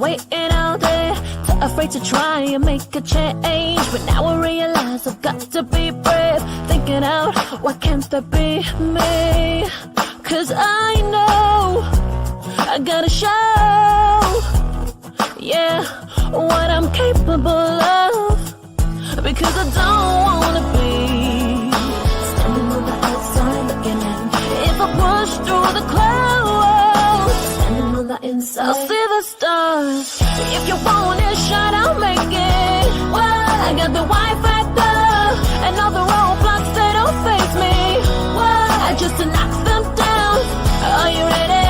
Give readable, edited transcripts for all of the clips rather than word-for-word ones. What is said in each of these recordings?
waiting out there, too afraid to try and make a change. But now I realize I've got to be brave, thinking out, why can't that be me? Cause I know I gotta show, yeah, what I'm capable of. Because I don't wanna be standing on the outside looking in. If I push through the clouds, standing on the inside, I'll see the stars. If you want it, shine, I'll make it. Well, I got the Y factor, and all the roadblocks, they don't face me. Well, I just knock them down. Are you ready?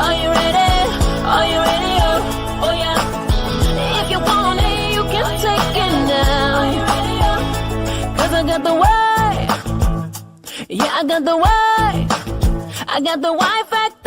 Are you ready? Are you ready? Oh yeah. If you want it, you can take it now. Are you ready? Cause I got the way. Yeah, I got the way. I got the Y factor.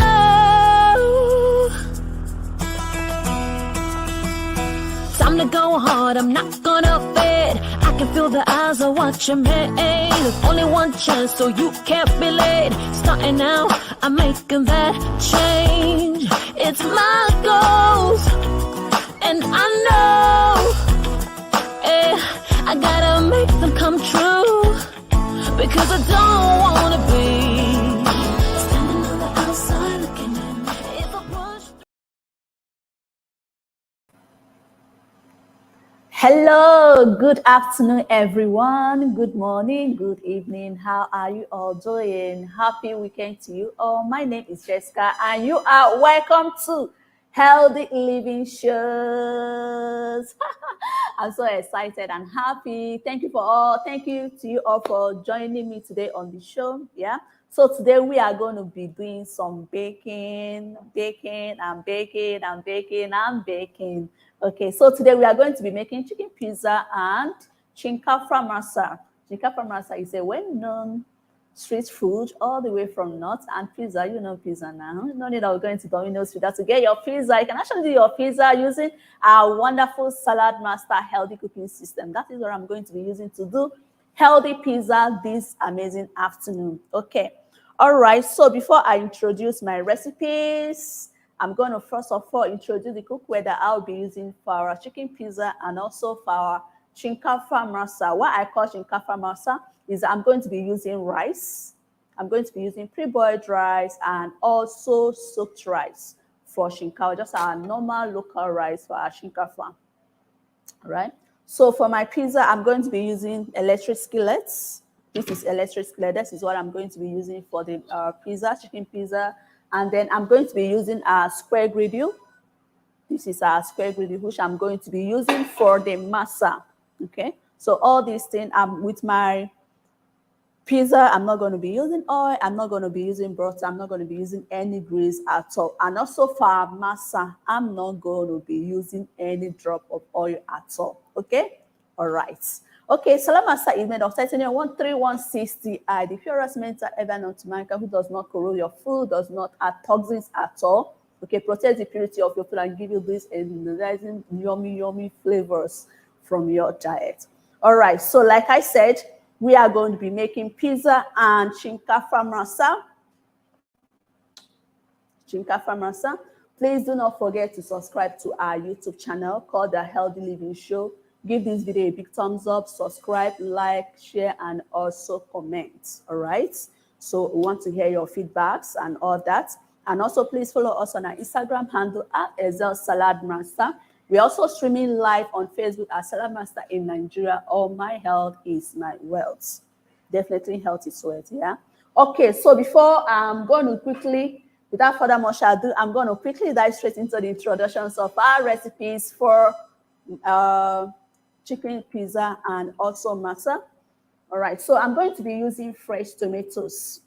Time to go hard, I'm not gonna fade. I can feel the eyes are watching me. There's only one chance, so you can't be late. Starting now, I'm making that change. It's my goals, and I know, I gotta make them come true. Because I don't wanna be standing on the outside looking in. If I push. Hello, good afternoon, everyone. Good morning, good evening. How are you all doing? Happy weekend to you all. My name is Jessica, and you are welcome to Healthy Living Shows. I'm so excited and happy. Thank you to you all for joining me today on the show. Yeah. So today we are going to be doing some baking. Okay, so today we are going to be making chicken pizza and Shinkafa Masa. Shinkafa Masa is a well-known street food all the way from North, and pizza, you know pizza now. No need of going to Domino's Pizza to get your pizza. You can actually do your pizza using our wonderful Salad Master healthy cooking system. That is what I'm going to be using to do healthy pizza this amazing afternoon. Okay, all right. So before I introduce my recipes, I'm going to first of all introduce the cookware that I'll be using for our chicken pizza and also for our Shinkafa Masa. What I call Shinkafa Masa is I'm going to be using rice. I'm going to be using pre-boiled rice and also soaked rice for Shinkafa, just our normal local rice for our Shinkafa. All right. So for my pizza, I'm going to be using electric skillets. This is electric skillet. This is what I'm going to be using for the pizza, chicken pizza. And then I'm going to be using a square griddle. This is our square griddle, which I'm going to be using for the masa. Okay. So all these things, with my pizza, I'm not going to be using oil. I'm not going to be using butter. I'm not going to be using any grease at all. And also for our masa, I'm not going to be using any drop of oil at all. Okay? All right. Okay, salad masa is made of titanium 13160I, the purest metal ever known to mankind, who does not corrode your food, does not add toxins at all. Okay, protect the purity of your food and give you these energizing, yummy flavors from your diet. All right, so like I said, we are going to be making pizza and Shinkafa Masa. Please do not forget to subscribe to our YouTube channel called The Healthy Living Show. Give this video a big thumbs up, subscribe, like, share, and also comment. All right. So we want to hear your feedbacks and all that. And also please follow us on our Instagram handle at @SaladMaster. We're also streaming live on Facebook at Salad Master in Nigeria. All my health is my wealth. Definitely health is wealth, yeah. Okay, so before I'm going to quickly, without further much ado, I'm going to quickly dive straight into the introductions of our recipes for chicken pizza and also masa. All right, so I'm going to be using fresh tomatoes.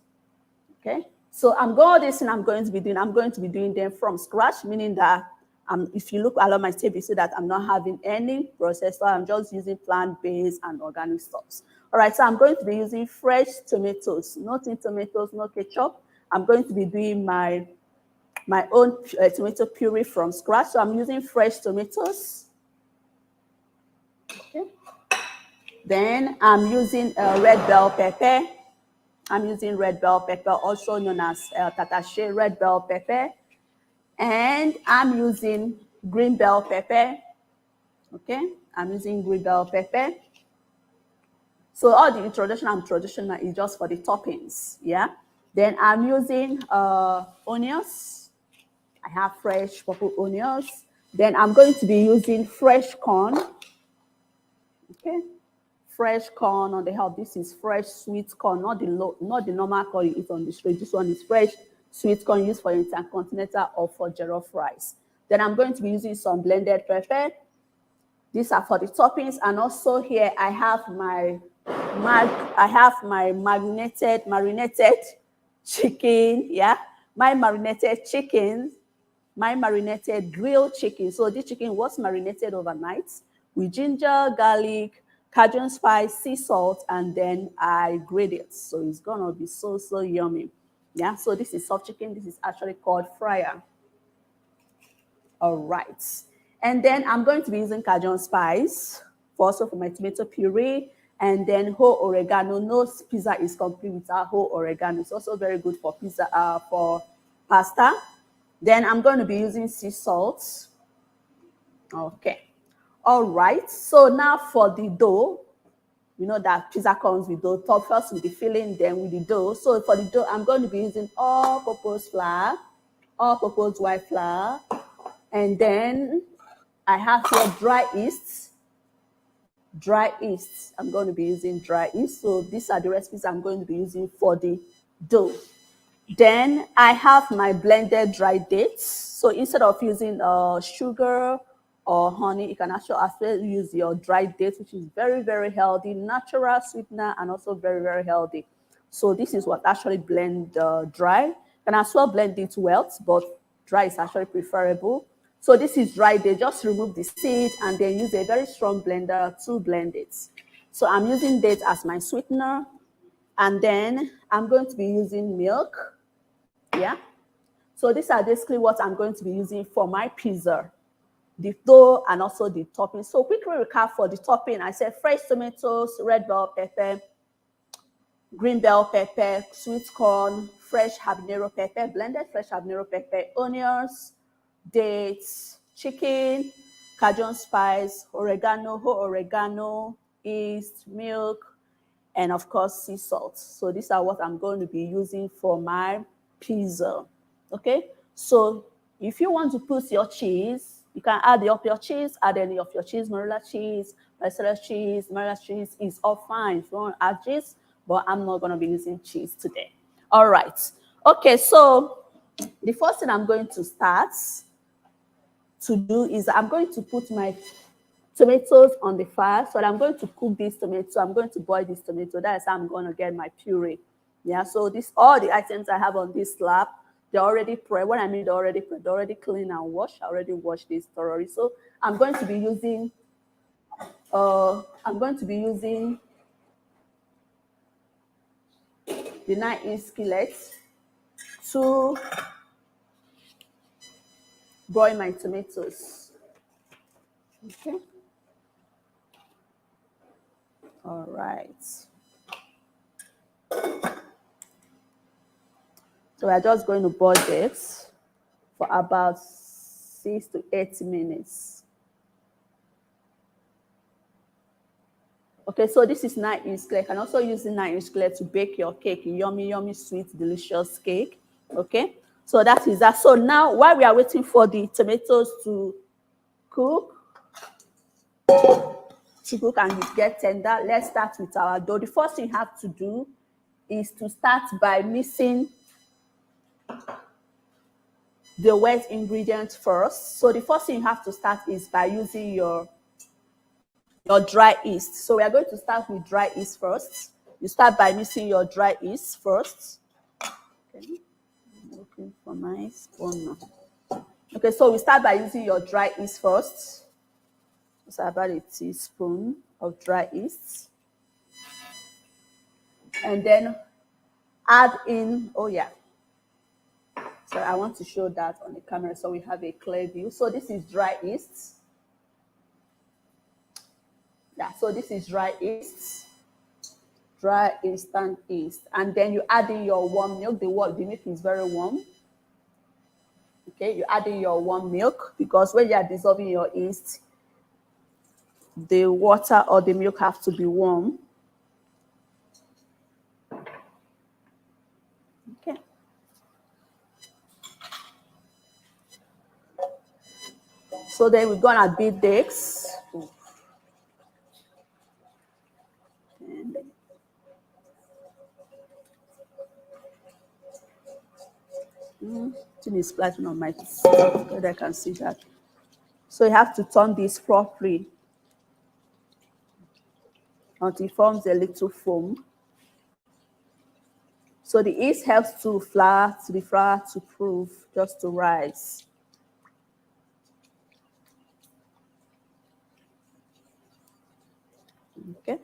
Okay, so I'm going to be doing them from scratch, meaning that if you look along my table, you see that I'm not having any processed oil. I'm just using plant-based and organic stuffs. All right, so I'm going to be using fresh tomatoes, not in tomatoes, no ketchup. I'm going to be doing my own tomato puree from scratch. So I'm using fresh tomatoes. Okay. Then I'm using red bell pepper. I'm using red bell pepper, also known as tatache red bell pepper. And I'm using green bell pepper. Okay, I'm using green bell pepper. So all the traditional is just for the toppings, yeah. Then I'm using onions. I have fresh purple onions. Then I'm going to be using fresh corn. Okay, fresh corn on the help. This is fresh sweet corn, not the normal corn you eat on the street. This one is fresh sweet corn used for intercontinental or for jollof rice. Then I'm going to be using some blended pepper. These are for the toppings, and also here I have my marinated chicken. Yeah, my marinated grilled chicken. So this chicken was marinated overnight with ginger, garlic, Cajun spice, sea salt, and then I grate it. So it's gonna be so yummy. Yeah. So this is soft chicken. This is actually called fryer. All right. And then I'm going to be using Cajun spice also for my tomato puree, and then whole oregano. No pizza is complete without whole oregano. It's also very good for pizza, for pasta. Then I'm going to be using sea salt. Okay. All right. So now for the dough, you know that pizza comes with dough. Top first with the filling, then with the dough. So for the dough, I'm going to be using all-purpose flour, all-purpose white flour, and then I have here dry yeast. Dry yeast. I'm going to be using dry yeast. So these are the recipes I'm going to be using for the dough. Then I have my blended dry dates. So instead of using sugar or honey, you can actually use your dry dates, which is very healthy, natural sweetener, and also very healthy. So this is what actually blend dry. You can as well blend it wet, but dry is actually preferable. So this is dry date. Just remove the seed and then use a very strong blender to blend it. So I'm using dates as my sweetener, and then I'm going to be using milk. Yeah. So these are basically what I'm going to be using for my pizza, the dough and also the topping. So quickly recap for the topping. I said fresh tomatoes, red bell pepper, green bell pepper, sweet corn, fresh habanero pepper, blended fresh habanero pepper, onions, dates, chicken, Cajun spice, oregano, whole oregano, yeast, milk, and of course sea salt. So these are what I'm going to be using for my pizza. Okay, so if you want to put your cheese, you can add up your cheese, add any of your cheese, mozzarella cheese, mozzarella cheese is all fine if you want to add cheese, but I'm not going to be using cheese today. All right. Okay, so the first thing I'm going to start to do is I'm going to put my tomatoes on the fire. So I'm going to cook this tomato. I'm going to boil this tomato. That is how I'm going to get my puree. Yeah, so all the items I have on this slab, they're already prepped. When I mean they're already clean and washed. I already washed this thoroughly. So I'm going to be using the 9-inch skillet to boil my tomatoes. Okay. All right. So we're just going to boil this for about 6 to 8 minutes. Okay, so this is 9-inch skillet. You can also use the 9-inch skillet to bake your cake, yummy, sweet, delicious cake. Okay, so that is that. So now, while we are waiting for the tomatoes to cook and get tender, let's start with our dough. The first thing you have to do is to start by mixing the wet ingredients first. So the first thing you have to start is by using your dry yeast. So we are going to start with dry yeast first. You start by mixing your dry yeast first. Okay, I'm looking for my spoon now. Okay, so we start by using your dry yeast first. So about a teaspoon of dry yeast. And then add in, so I want to show that on the camera so we have a clear view. So this is dry yeast. Yeah, so this is dry yeast, dry instant yeast. And then you add in your warm milk. The milk is very warm. Okay, you add in your warm milk because when you are dissolving your yeast, the water or the milk have to be warm. Okay. So then we're gonna beat this. And it is splashing on my stuff, but I can see that. So you have to turn this properly until it forms a little foam. So the yeast helps to the flour to proof, just to rise. Okay.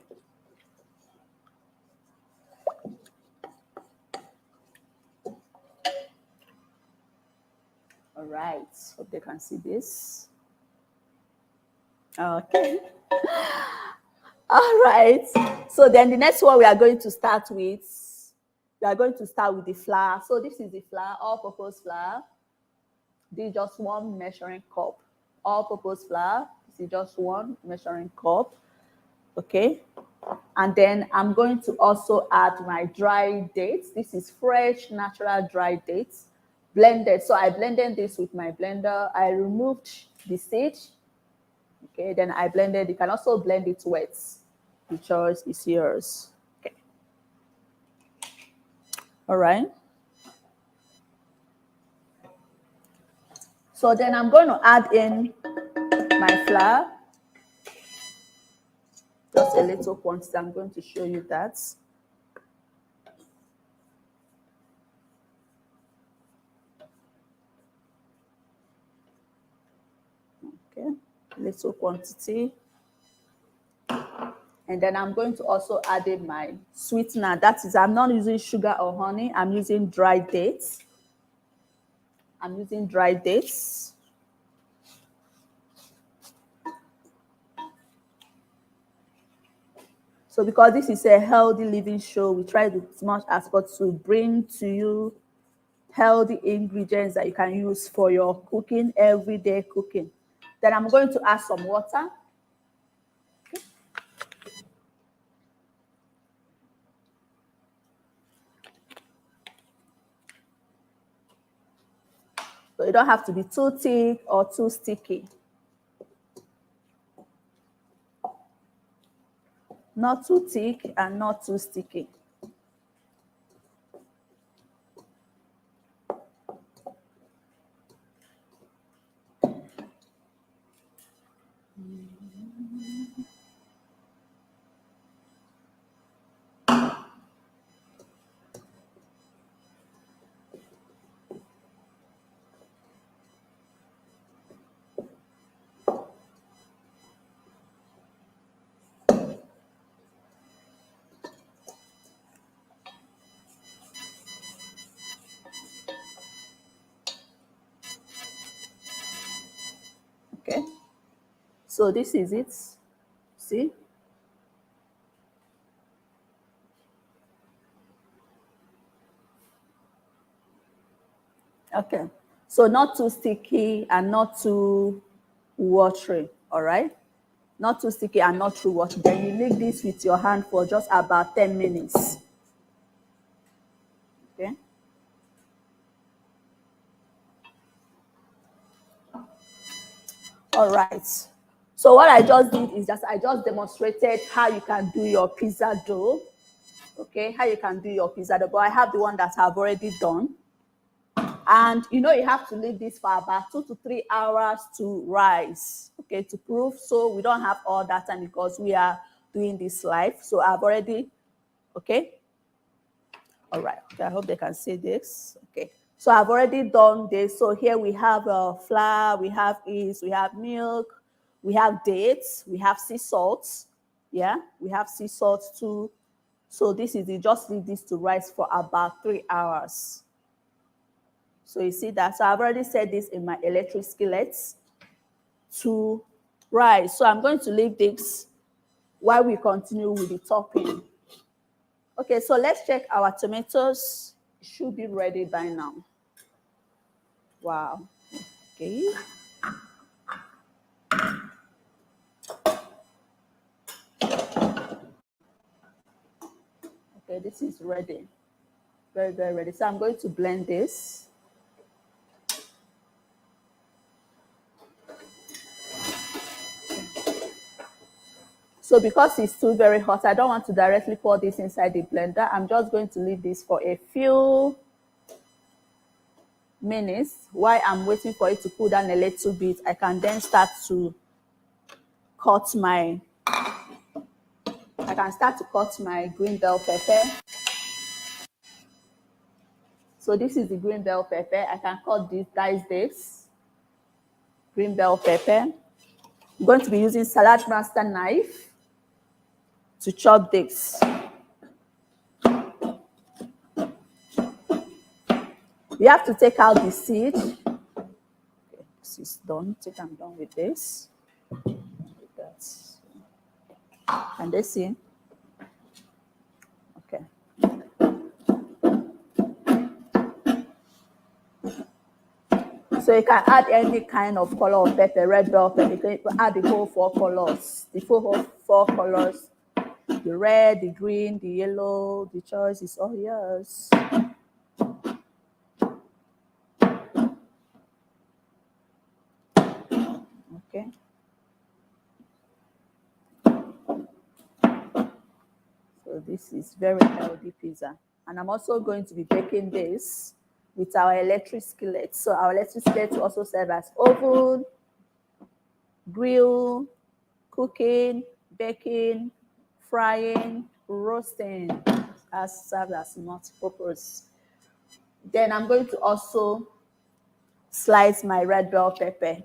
All right. Hope they can see this. Okay. All right. So then the next one we are going to start with, the flour. So this is the flour, all-purpose flour. This is just one measuring cup. All-purpose flour. This is just one measuring cup. Okay. And then I'm going to also add my dry dates. This is fresh, natural dry dates, blended. So I blended this with my blender. I removed the seed. Okay, then I blended. You can also blend it wet. The choice is yours. Okay. All right. So then I'm going to add in my flour. Just a little quantity. I'm going to show you that. Okay, little quantity. And then I'm going to also add in my sweetener. That is, I'm not using sugar or honey. I'm using dry dates. I'm using dry dates. So because this is a healthy living show, we try to as much as possible to bring to you healthy ingredients that you can use for your cooking, everyday cooking. Then I'm going to add some water. So it don't have to be too thick or too sticky. Not too thick and not too sticky. Okay. So this is it. See? Okay. So not too sticky and not too watery. All right. Not too sticky and not too watery. Then you leave this with your hand for just about 10 minutes. Okay. All right. So what I just did is I just demonstrated how you can do your pizza dough. Okay, how you can do your pizza dough. But I have the one that I've already done. And you have to leave this for about 2 to 3 hours to rise. Okay, to proof. So we don't have all that time because we are doing this live. So I've already, okay. All right. Okay, I hope they can see this. Okay. So I've already done this. So here we have flour, we have yeast, we have milk, we have dates, we have sea salt. Yeah, we have sea salt too. So this is it. Just leave this to rise for about 3 hours. So you see that. So I've already set this in my electric skillets to rise. So I'm going to leave this while we continue with the topping. Okay, so let's check our tomatoes. It should be ready by now. Wow. Okay. Okay, this is ready. Very, very ready. So I'm going to blend this. So because it's still very hot, I don't want to directly pour this inside the blender. I'm just going to leave this for a few minutes. While I'm waiting for it to cool down a little bit, I can then start to cut my green bell pepper. So this is the green bell pepper. I can cut this, dice this. Green bell pepper. I'm going to be using salad master knife to chop this. You have to take out the seed. Okay, this is done. I think I'm done with this. Can they see? Okay. So you can add any kind of color of pepper, red bell pepper. You can add the whole four colors. The whole four colors. The red, the green, the yellow. The choice is all yours. Okay. So this is very healthy pizza. And I'm also going to be baking this with our electric skillet. So our electric skillet will also serve as oven, grill, cooking, baking, frying, roasting, as served as multi-purpose. Then I'm going to also slice my red bell pepper.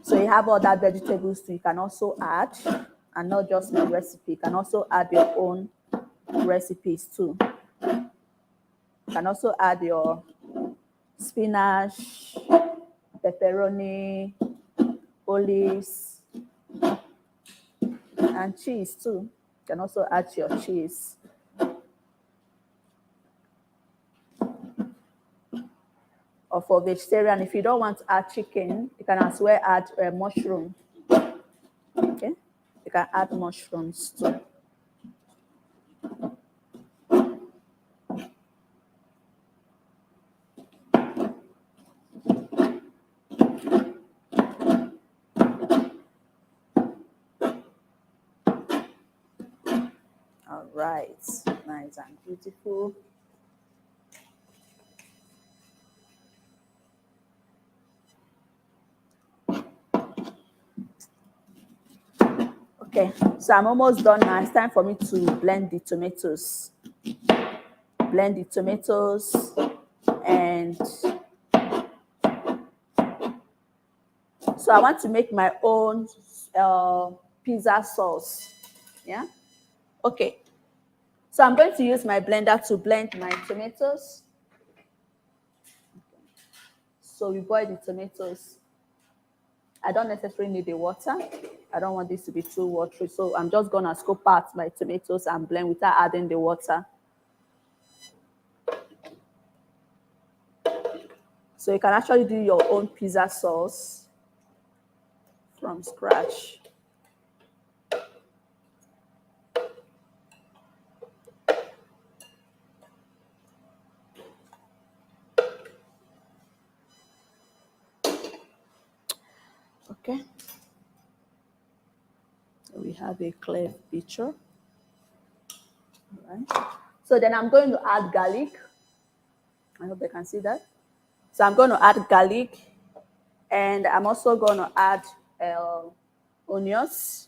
So you have other vegetables too. You can also add, and not just my recipe. You can also add your own recipes too. You can also add your spinach, pepperoni, olives, and cheese too. You can also add your cheese. Or for vegetarian, if you don't want to add chicken, you can as well add mushroom. Okay, you can add mushrooms too. All right, nice and beautiful. Okay, so I'm almost done now. It's time for me to blend the tomatoes. Blend the tomatoes and so I want to make my own pizza sauce. Yeah. Okay. So I'm going to use my blender to blend my tomatoes. So we boil the tomatoes. I don't necessarily need the water. I don't want this to be too watery. So I'm just gonna scoop out my tomatoes and blend without adding the water. So you can actually do your own pizza sauce from scratch. Okay. We have a clear picture. All right. So then I'm going to add garlic. I hope they can see that. So I'm going to add garlic, and I'm also going to add onions.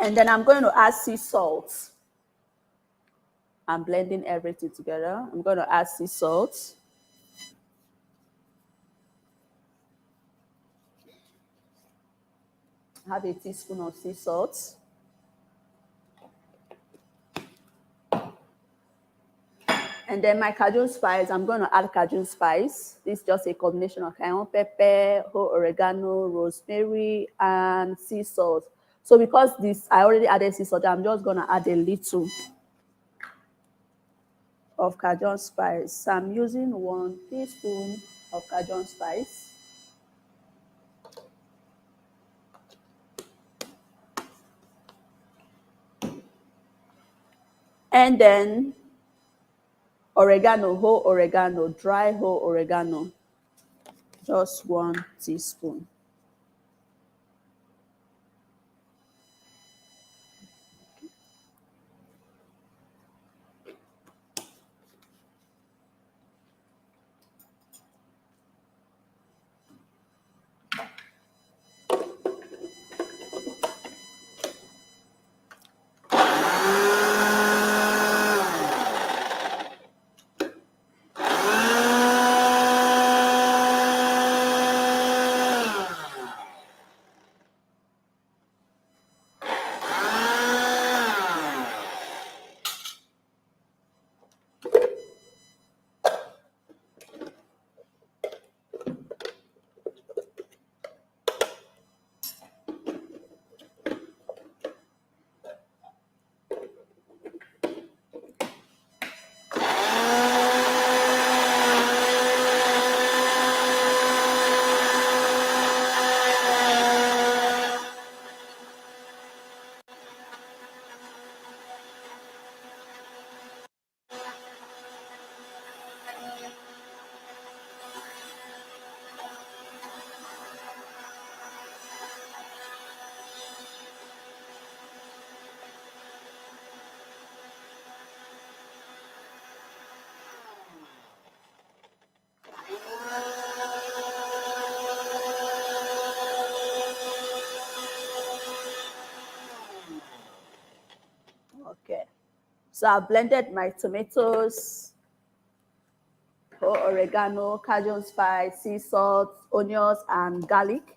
And then I'm going to add sea salt. I'm blending everything together. I'm going to add sea salt. Have a teaspoon of sea salt. And then my Cajun spice, I'm going to add Cajun spice. This is just a combination of cayenne pepper, whole oregano, rosemary, and sea salt. So because this, I already added sea salt, I'm just going to add a little of Cajun spice. So I'm using 1 teaspoon of Cajun spice. And then oregano, whole oregano, dry whole oregano, just 1 teaspoon. Okay. So I blended my tomatoes, whole oregano, Cajun spice, sea salt, onions, and garlic.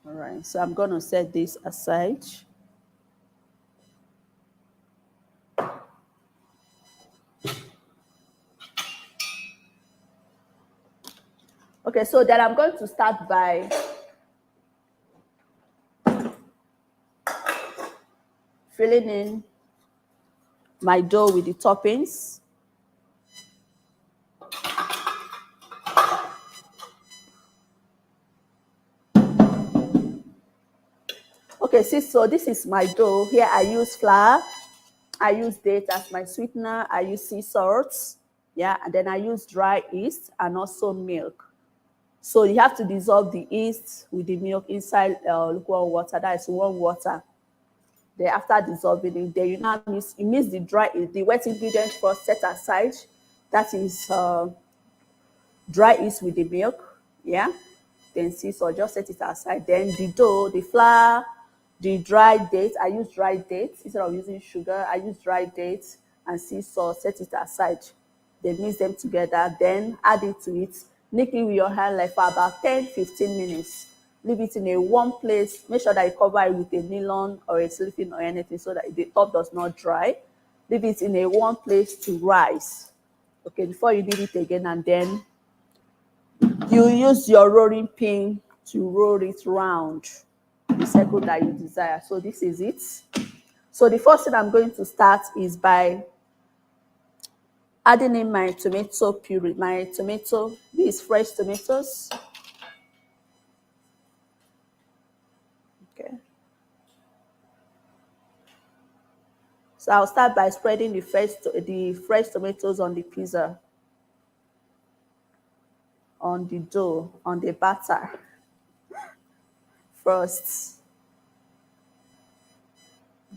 All right, so I'm going to set this aside. Okay, so then I'm going to start by filling in my dough with the toppings. Okay, see, so this is my dough. Here I use flour, I use dates as my sweetener, I use sea salt, yeah, and then I use dry yeast and also milk. So you have to dissolve the yeast with the milk inside lukewarm water, that is warm water. Then after dissolving it, then you mix the wet ingredients first, set aside. That is dry yeast with the milk, yeah. Then see, so just set it aside. Then the dough, the flour, the dried dates. I use dried dates instead of using sugar. I use dried dates and sea salt. Set it aside. Then mix them together. Then add it to it. Knead it with your hand like for about 10-15 minutes. Leave it in a warm place. Make sure that you cover it with a nylon or a cellophane or anything so that the top does not dry. Leave it in a warm place to rise. Okay, before you knead it again, and then you use your rolling pin to roll it round the circle that you desire. So this is it. So the first thing I'm going to start is by adding in my tomato puree. These fresh tomatoes. Okay. So I'll start by spreading the fresh tomatoes on the pizza, on the dough, on the batter first.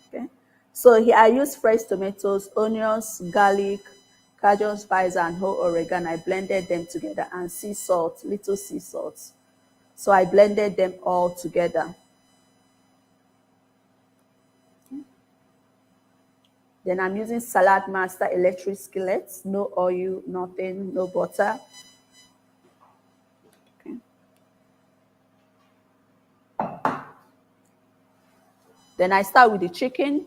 Okay. So here I use fresh tomatoes, onions, garlic, Cajun spice, and whole oregano. I blended them together, and sea salt, little sea salt. So I blended them all together. Then I'm using Salad Master electric skillet, no oil, nothing, no butter. Okay. Then I start with the chicken.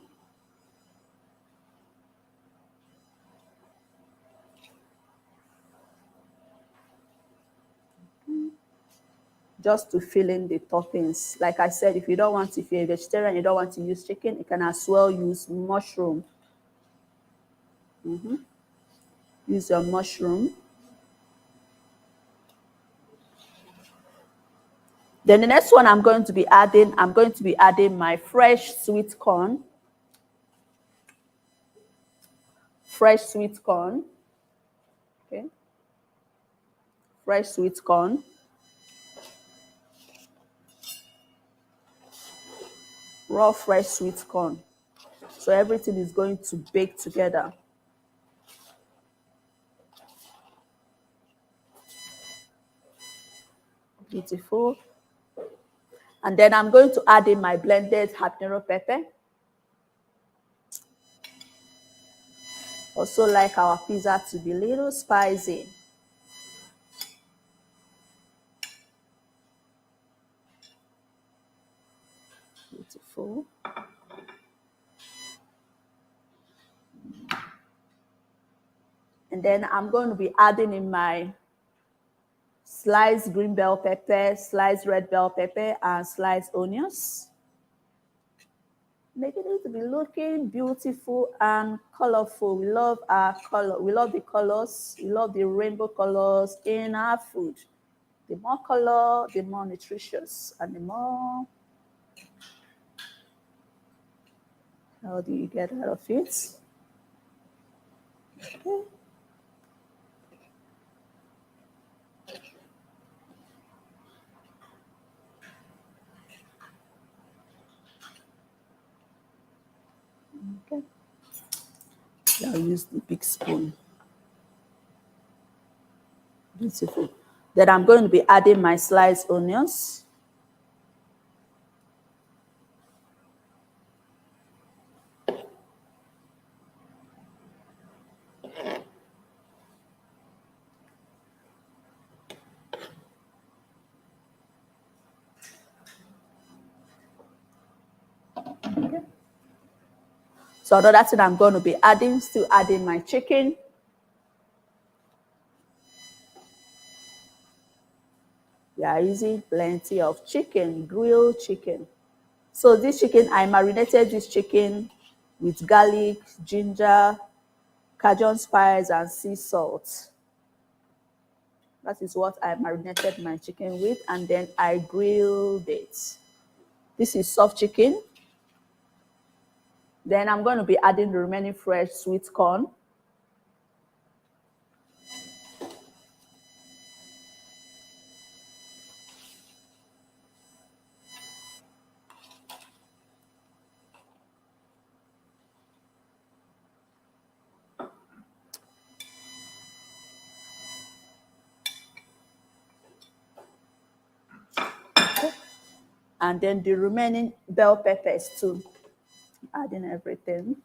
Just to fill in the toppings. Like I said, if you're a vegetarian, you don't want to use chicken, you can as well use mushroom. Use your mushroom. Then the next one I'm going to be adding my fresh sweet corn. Fresh sweet corn. Okay. Fresh sweet corn. Raw fresh sweet corn. So everything is going to bake together. Beautiful. And then I'm going to add in my blended habanero pepper. Also like our pizza to be a little spicy. Beautiful. And then I'm going to be adding in my sliced green bell pepper, sliced red bell pepper, and sliced onions. Making it to be looking beautiful and colorful. We love our color. We love the colors. We love the rainbow colors in our food. The more color, the more nutritious, and the more healthy you get out of it. Okay. Okay. I'll use the big spoon. Beautiful. Then I'm going to be adding my sliced onions. Okay. So another thing I'm going to be adding, still adding my chicken. We are using plenty of chicken, grilled chicken. So this chicken, I marinated this chicken with garlic, ginger, Cajun spice, and sea salt. That is what I marinated my chicken with, and then I grilled it. This is soft chicken. Then I'm going to be adding the remaining fresh sweet corn. And then the remaining bell peppers too. Adding everything.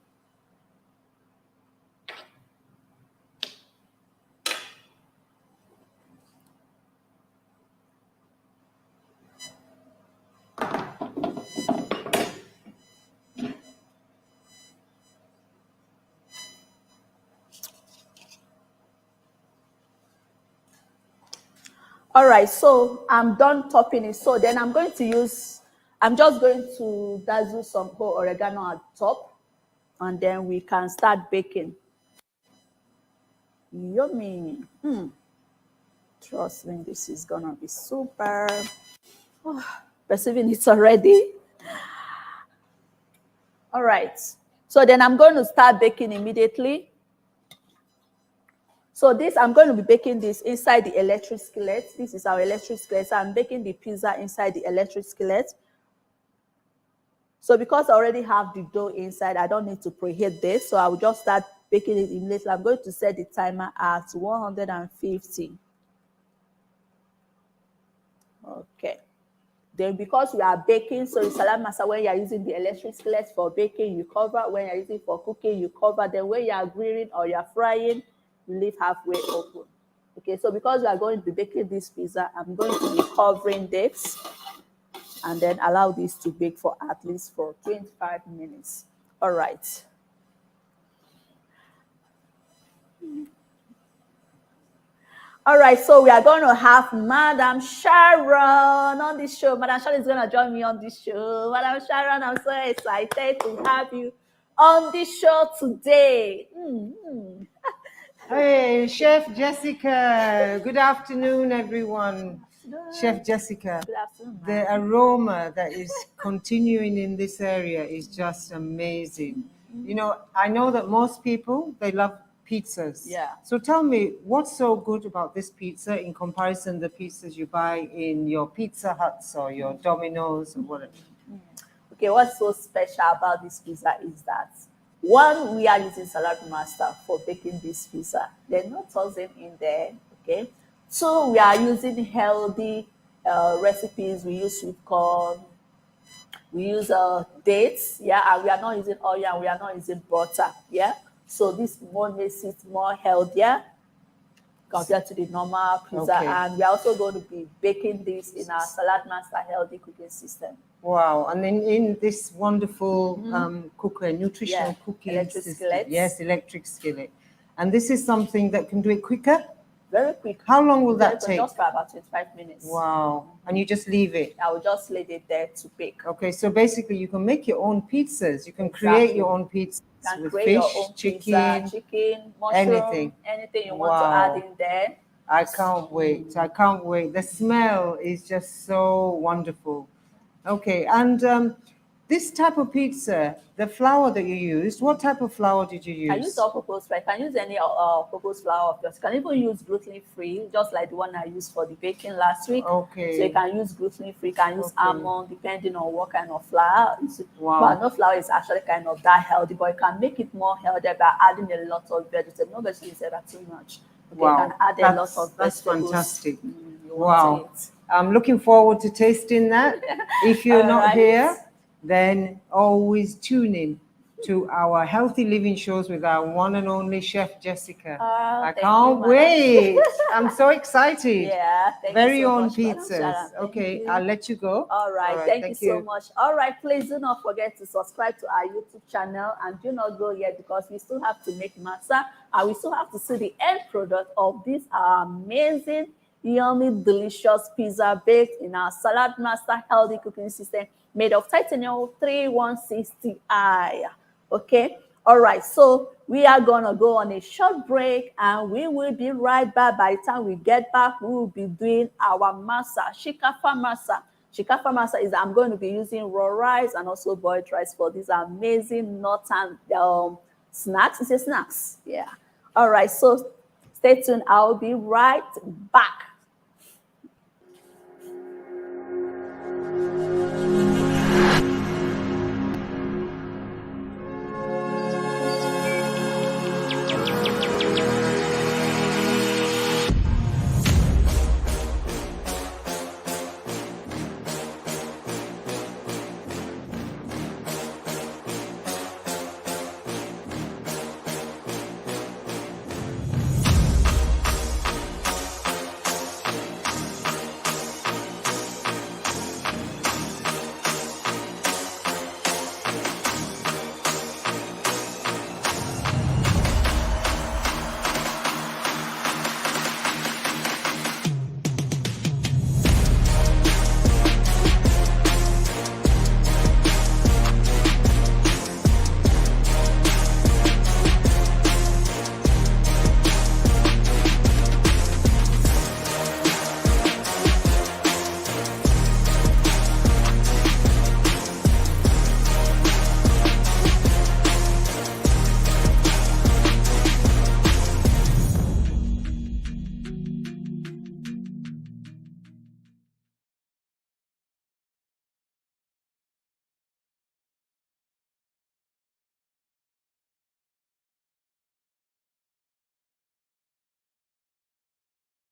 All right, so I'm done topping it. So then I'm just going to dazzle some whole oregano at top, and then we can start baking. Yummy. Trust me, this is gonna be super. Oh, perceiving it already. All right, so then I'm going to start baking immediately. So I'm going to be baking this inside the electric skillet. This is our electric skillet. So I'm baking the pizza inside the electric skillet. So because I already have the dough inside, I don't need to preheat this. So I will just start baking it immediately. I'm going to set the timer at 150. Okay. Then because we are baking, so in salad masa, when you are using the electric skillet for baking, you cover. When you are using it for cooking, you cover. Then when you are grilling or you are frying, you leave halfway open. Okay, so because we are going to be baking this pizza, I'm going to be covering this. and then allow this to bake for at least for 25 minutes. All right. All right, so we are going to have Madam Sharon on this show. Madam Sharon is going to join me on this show. Madam Sharon, I'm so excited to have you on this show today. Hey, Chef Jessica. Good afternoon, everyone. Chef Jessica, Good afternoon, the aroma that is continuing in this area is just amazing. You know, I know that most people, they love pizzas. Yeah. So tell me, what's so good about this pizza in comparison to the pizzas you buy in your Pizza Huts or your Domino's or whatever? Okay, what's so special about this pizza is that one, we are using Salad Master for baking this pizza. There's no tossing in there, okay? Two, we are using healthy recipes. We use sweet corn, we use dates, yeah, and we are not using oil and we are not using butter, yeah. So this more makes it more healthier compared to the normal pizza. Okay. And we are also going to be baking this in our Salad Master healthy cooking system. Wow. And then in this wonderful cooker, nutritional cooking electric system. skillet. Yes, electric skillet. And this is something that can do it quicker? Very quick. How long will that take? Just for about 25 minutes. Wow. And you just leave it? I will just leave it there to bake. Okay, so basically you can make your own pizzas. You can create your own pizzas with fish, chicken, mushroom, anything you want to add in there. I can't wait. I can't wait. The smell is just so wonderful. Okay, and this type of pizza, the flour that you used, what type of flour did you use? I use all-purpose flour. You can use any purpose flour of yours. You can even use gluten-free, just like the one I used for the baking last week. Okay. So you can use gluten-free, you can use almond, depending on what kind of flour. Wow. But no flour is actually kind of that healthy, but you can make it more healthy by adding a lot of vegetables. No vegetables are too much. Okay, Wow. you can add a lot of That's vegetables. fantastic. You want Wow. to eat. I'm looking forward to tasting that. If you're not Alright. here, then always tune in to our healthy living shows with our one and only Chef Jessica. I thank can't you, wait. I'm so excited. Yeah, thank Very you so own much, Madam pizzas. Sharon. Thank Okay, you. I'll let you go. All right, thank you so much. All right, please do not forget to subscribe to our YouTube channel and do not go yet because we still have to make masa and we still have to see the end product of this amazing, yummy, delicious pizza baked in our Salad Master healthy cooking system made of titanium 3160i. Okay. All right, so we are gonna go on a short break and we will be right back. By the time we get back, we will be doing our masa, Shinkafa masa. Shinkafa masa is I'm going to be using raw rice and also boiled rice for these amazing nut and snacks. It's a snacks, yeah. All right, so stay tuned. I'll be right back.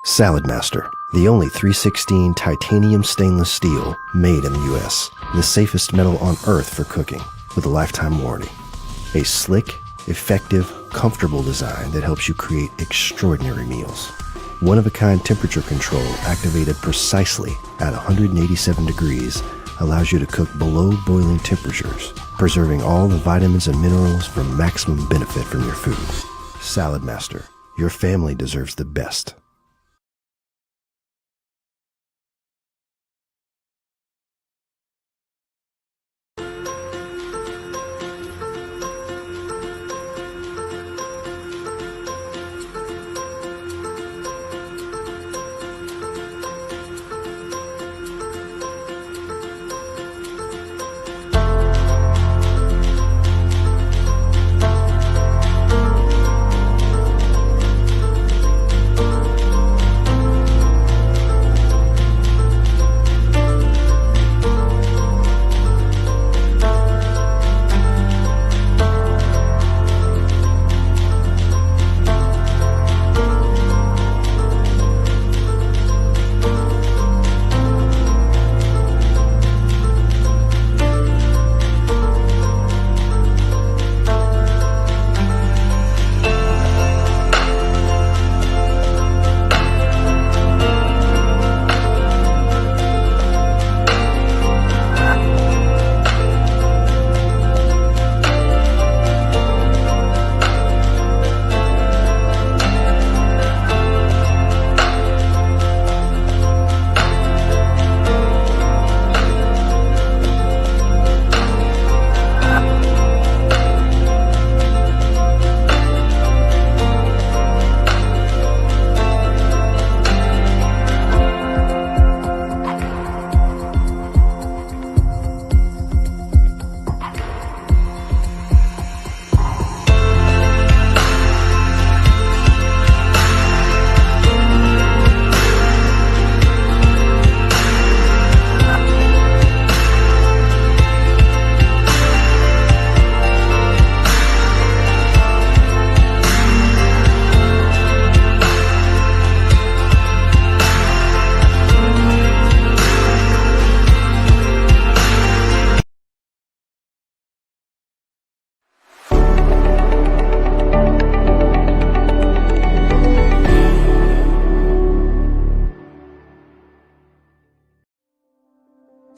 Salad Master, the only 316 titanium stainless steel made in the US, the safest metal on earth for cooking, with a lifetime warranty. A slick, effective, comfortable design that helps you create extraordinary meals. One-of-a-kind temperature control activated precisely at 187 degrees allows you to cook below boiling temperatures, preserving all the vitamins and minerals for maximum benefit from your food. Salad Master. Your family deserves the best.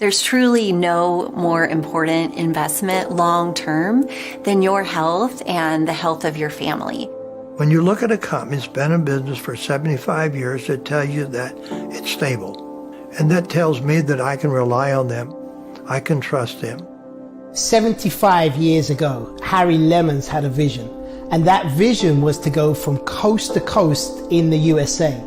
There's truly no more important investment long term than your health and the health of your family. When you look at a company that's been in business for 75 years, it tells you that it's stable. And that tells me that I can rely on them. I can trust them. 75 years ago, Harry Lemons had a vision. And that vision was to go from coast to coast in the USA.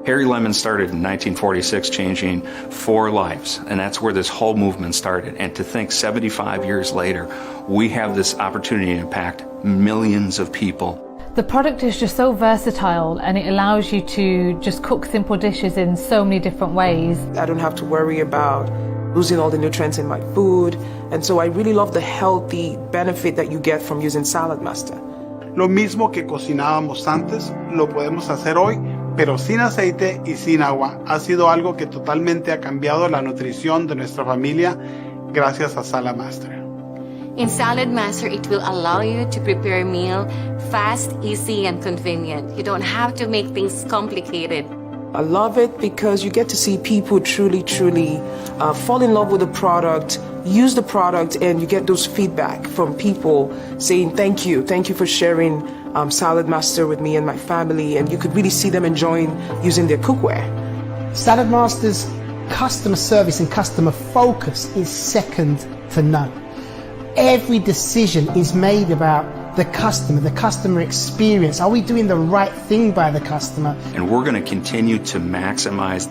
Harry Lemon started in 1946, changing 4 lives, and that's where this whole movement started. And to think 75 years later, we have this opportunity to impact millions of people. The product is just so versatile, and it allows you to just cook simple dishes in so many different ways. I don't have to worry about losing all the nutrients in my food, and so I really love the healthy benefit that you get from using Salad Master. Lo mismo que cocinábamos antes, lo podemos hacer hoy, pero sin aceite y sin agua. Ha sido algo que totalmente ha cambiado la nutrición de nuestra familia gracias a Salad Master. In Salad Master, it will allow you to prepare a meal fast, easy, and convenient. You don't have to make things complicated. I love it because you get to see people truly fall in love with the product, use the product, and you get those feedback from people saying thank you for sharing Salad Master with me and my family, and you could really see them enjoying using their cookware. Salad Master's customer service and customer focus is second to none. Every decision is made about the customer experience. Are we doing the right thing by the customer? And we're going to continue to maximize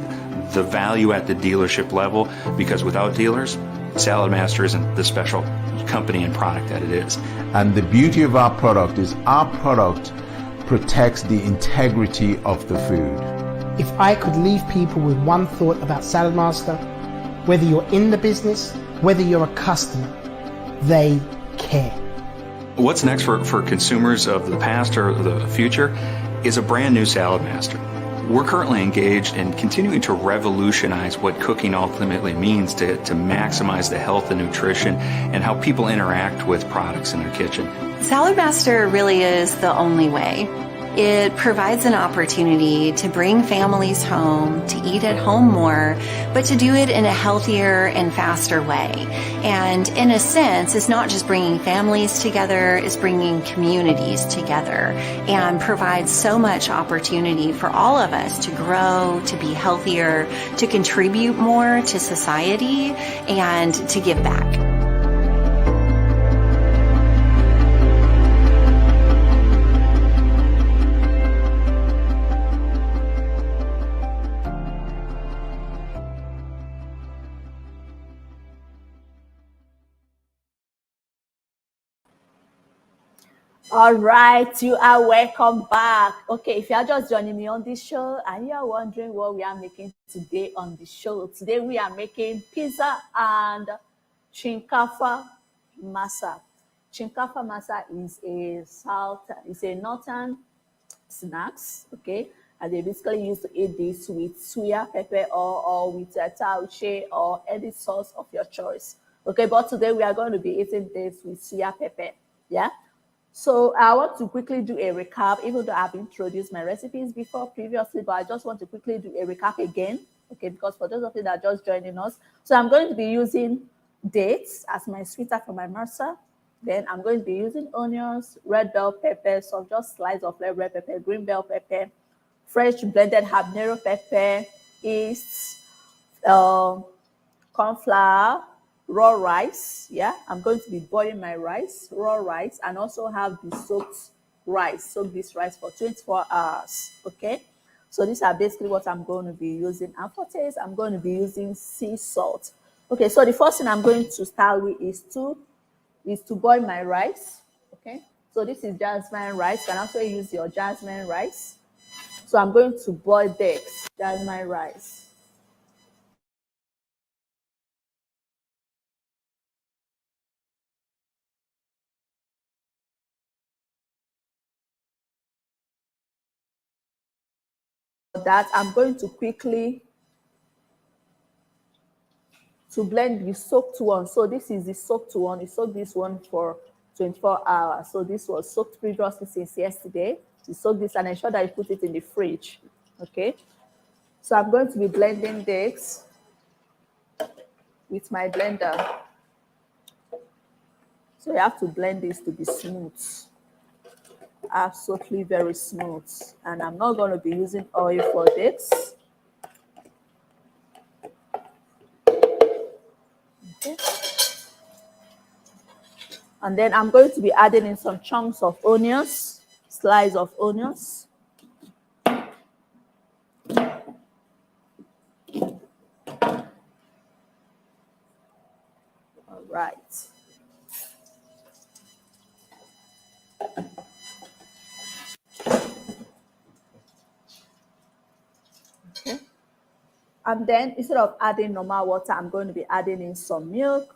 the value at the dealership level, because without dealers, Salad Master isn't the special company and product that it is. And the beauty of our product is our product protects the integrity of the food. If I could leave people with one thought about Salad Master, whether you're in the business, whether you're a customer, they care. What's next for consumers of the past or the future is a brand new Salad Master. We're currently engaged in continuing to revolutionize what cooking ultimately means to maximize the health and nutrition and how people interact with products in their kitchen. Salad Master really is the only way. It provides an opportunity to bring families home, to eat at home more, but to do it in a healthier and faster way. And in a sense, it's not just bringing families together, it's bringing communities together, and provides so much opportunity for all of us to grow, to be healthier, to contribute more to society, and to give back. All right, you are welcome back. Okay, if you are just joining me on this show and you are wondering what we are making today on the show, today we are making pizza and Shinkafa Masa. Shinkafa Masa is a northern snacks, okay? And they basically used to eat this with suya pepper or with tauche or any sauce of your choice. Okay, but today we are going to be eating this with suya pepper, yeah? So I want to quickly do a recap, even though I've introduced my recipes before previously, but I just want to quickly do a recap again, okay? Because for those of you that are just joining us, so I'm going to be using dates as my sweeter for my Masa. Then I'm going to be using onions, red bell pepper, so just slice of red pepper, green bell pepper, fresh blended habanero pepper, yeast, corn flour, raw rice. Yeah, I'm going to be boiling my rice, raw rice, and also have the soaked rice. Soak this rice for 24 hours. Okay, so these are basically what I'm going to be using. And for taste, I'm going to be using sea salt. Okay, so the first thing I'm going to start with is to boil my rice. Okay, so this is jasmine rice. You can also use your jasmine rice. So I'm going to boil this jasmine rice. That I'm going to quickly to blend the soaked one. So this is the soaked one. You soak this one for 24 hours. So this was soaked previously since yesterday. You soak this and ensure that you put it in the fridge. Okay. So I'm going to be blending this with my blender. So you have to blend this to be smooth. Absolutely very smooth. And I'm not going to be using oil for this. Okay. And then I'm going to be adding in some chunks of onions, slice of onions. All right. Okay. And then instead of adding normal water, I'm going to be adding in some milk.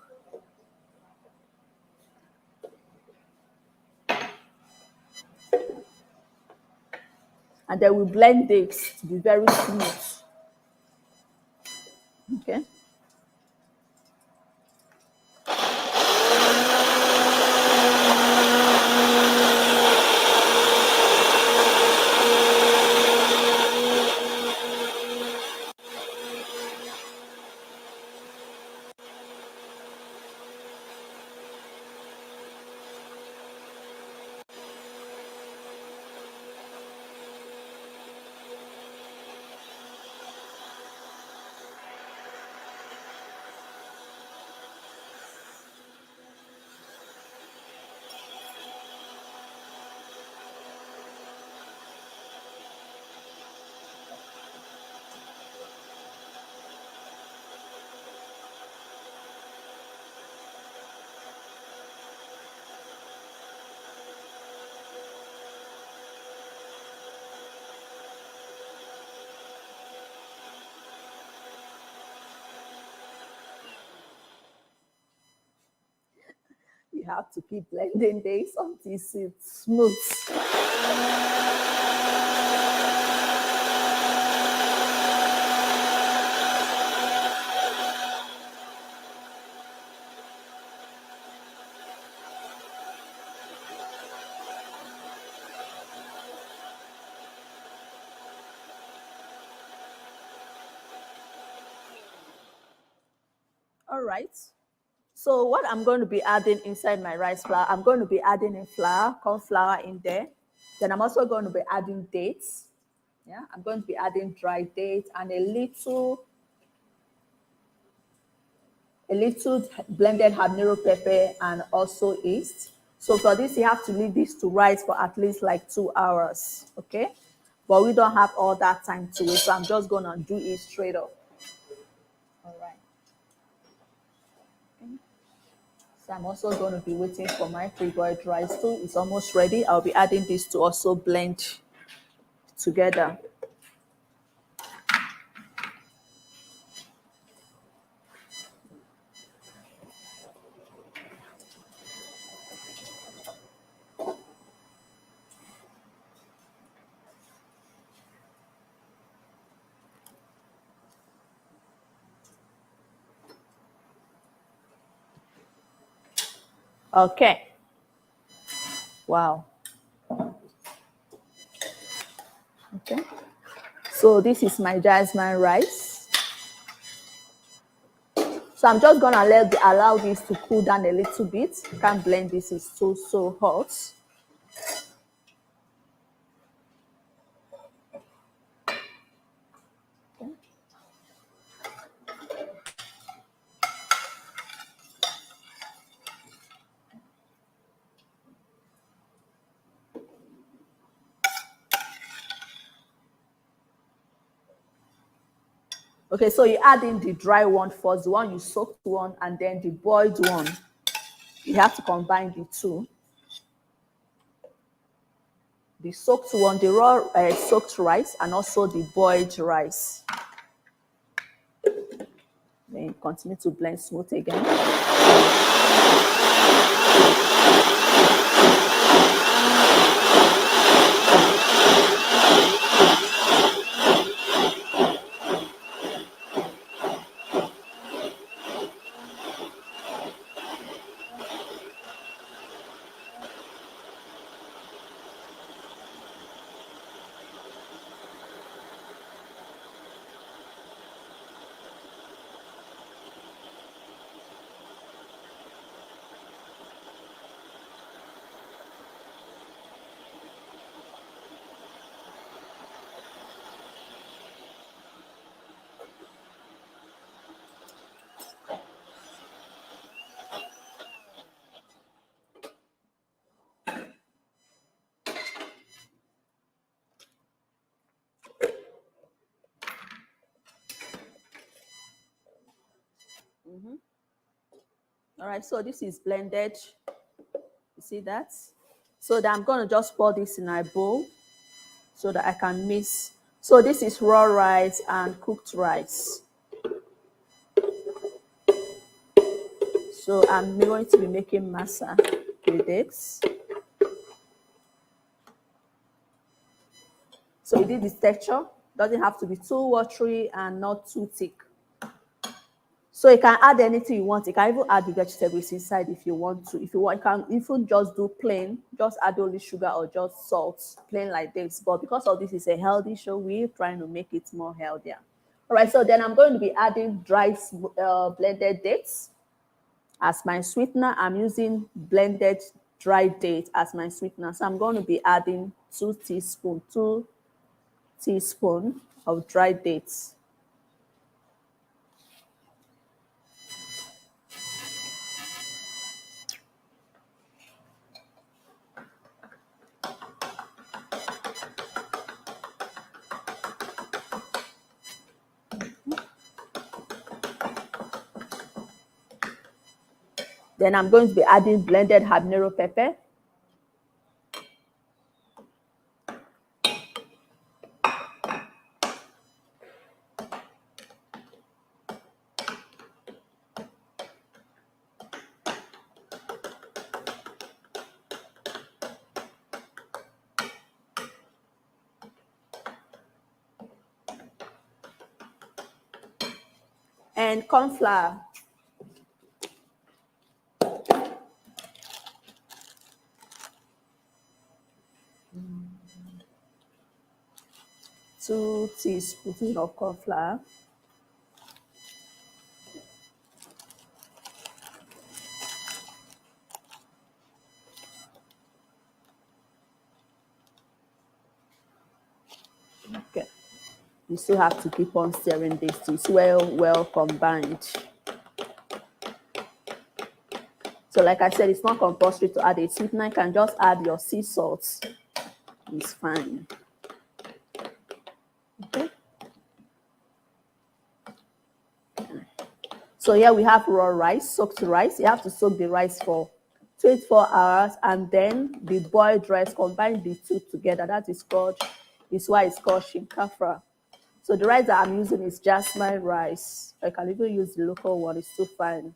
And then we blend this to be very smooth. Okay. You have to keep blending this until it's smooth. All right. So what I'm going to be adding inside my rice flour, I'm going to be adding in flour, corn flour in there. Then I'm also going to be adding dates. Yeah, I'm going to be adding dry dates and a little blended habanero pepper and also yeast. So for this, you have to leave this to rise for at least like 2 hours, okay? But we don't have all that time to wait, so I'm just gonna do it straight up. All right. Okay. So I'm also going to be waiting for my pre-boiled rice too. It's almost ready. I'll be adding this to also blend together. Okay. Wow. Okay. So this is my jasmine rice. So I'm just gonna allow this to cool down a little bit. Can't blend this; it's so hot. Okay. Okay, so you add in the dry one first, the one you soaked one, and then the boiled one. You have to combine the two. The soaked one, the raw soaked rice, and also the boiled rice. Then you continue to blend smooth again. All right, so this is blended. You see that? So that I'm going to just pour this in a bowl so that I can mix. So this is raw rice and cooked rice. So I'm going to be making masa with it. So you did this texture. Doesn't have to be too watery and not too thick. So you can add anything you want. You can even add the vegetables inside if you want to. If you want, you can even just do plain, just add only sugar or just salt, plain like this. But because of this is a healthy show, we're trying to make it more healthier. All right, so then I'm going to be adding dry blended dates as my sweetener. I'm using blended dry date as my sweetener. So I'm going to be adding 2 teaspoons of dry dates. Then I'm going to be adding blended habanero pepper. And corn flour. Two teaspoons of corn flour. You still have to keep on stirring this till it's well combined. So like I said, it's not compulsory to add a sweetener. You can just add your sea salt. It's fine. Okay. So here we have raw rice, soaked rice. You have to soak the rice for 24 hours, and then the boiled rice, combine the two together. That is why it's called Shinkafa. So the rice that I'm using is jasmine rice. I can even use the local one, it's still fine.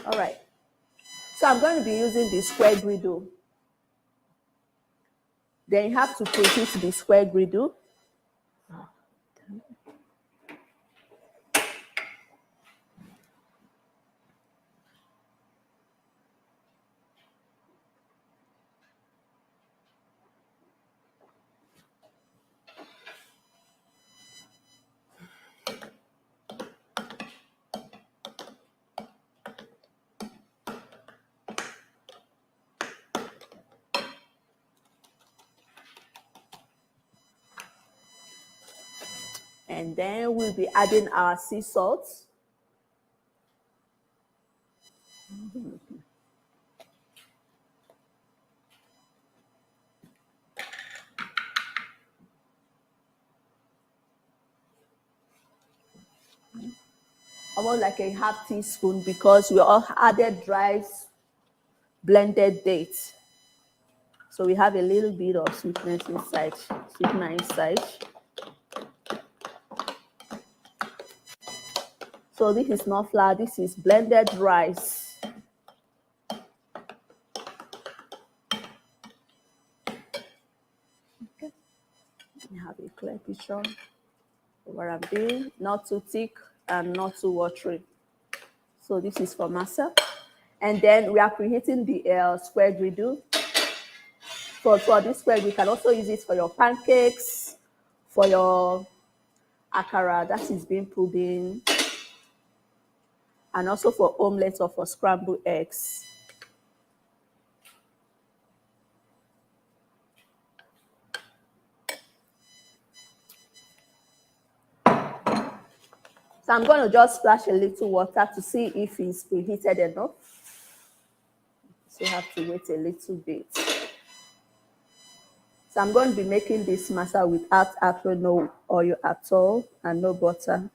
All right. So I'm going to be using the square griddle. Then you have to preheat the square griddle. And then we'll be adding our sea salt. Almost like a half teaspoon, because we all added dry blended dates. So we have a little bit of sweetness inside, sweetener inside. So this is not flour, this is blended rice. Okay. You have a clear picture of what I'm doing, not too thick and not too watery. So this is for Masa. And then we are preheating the square griddle. For this square, you can also use it for your pancakes, for your akara, that is bean pudding, and also for omelets or for scrambled eggs. So I'm going to just splash a little water to see if it's preheated enough. So you have to wait a little bit. So I'm going to be making this masa without actually no oil at all and no butter.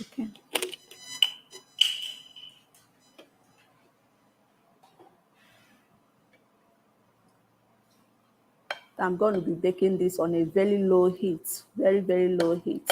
Okay. I'm going to be baking this on a very low heat, very low heat.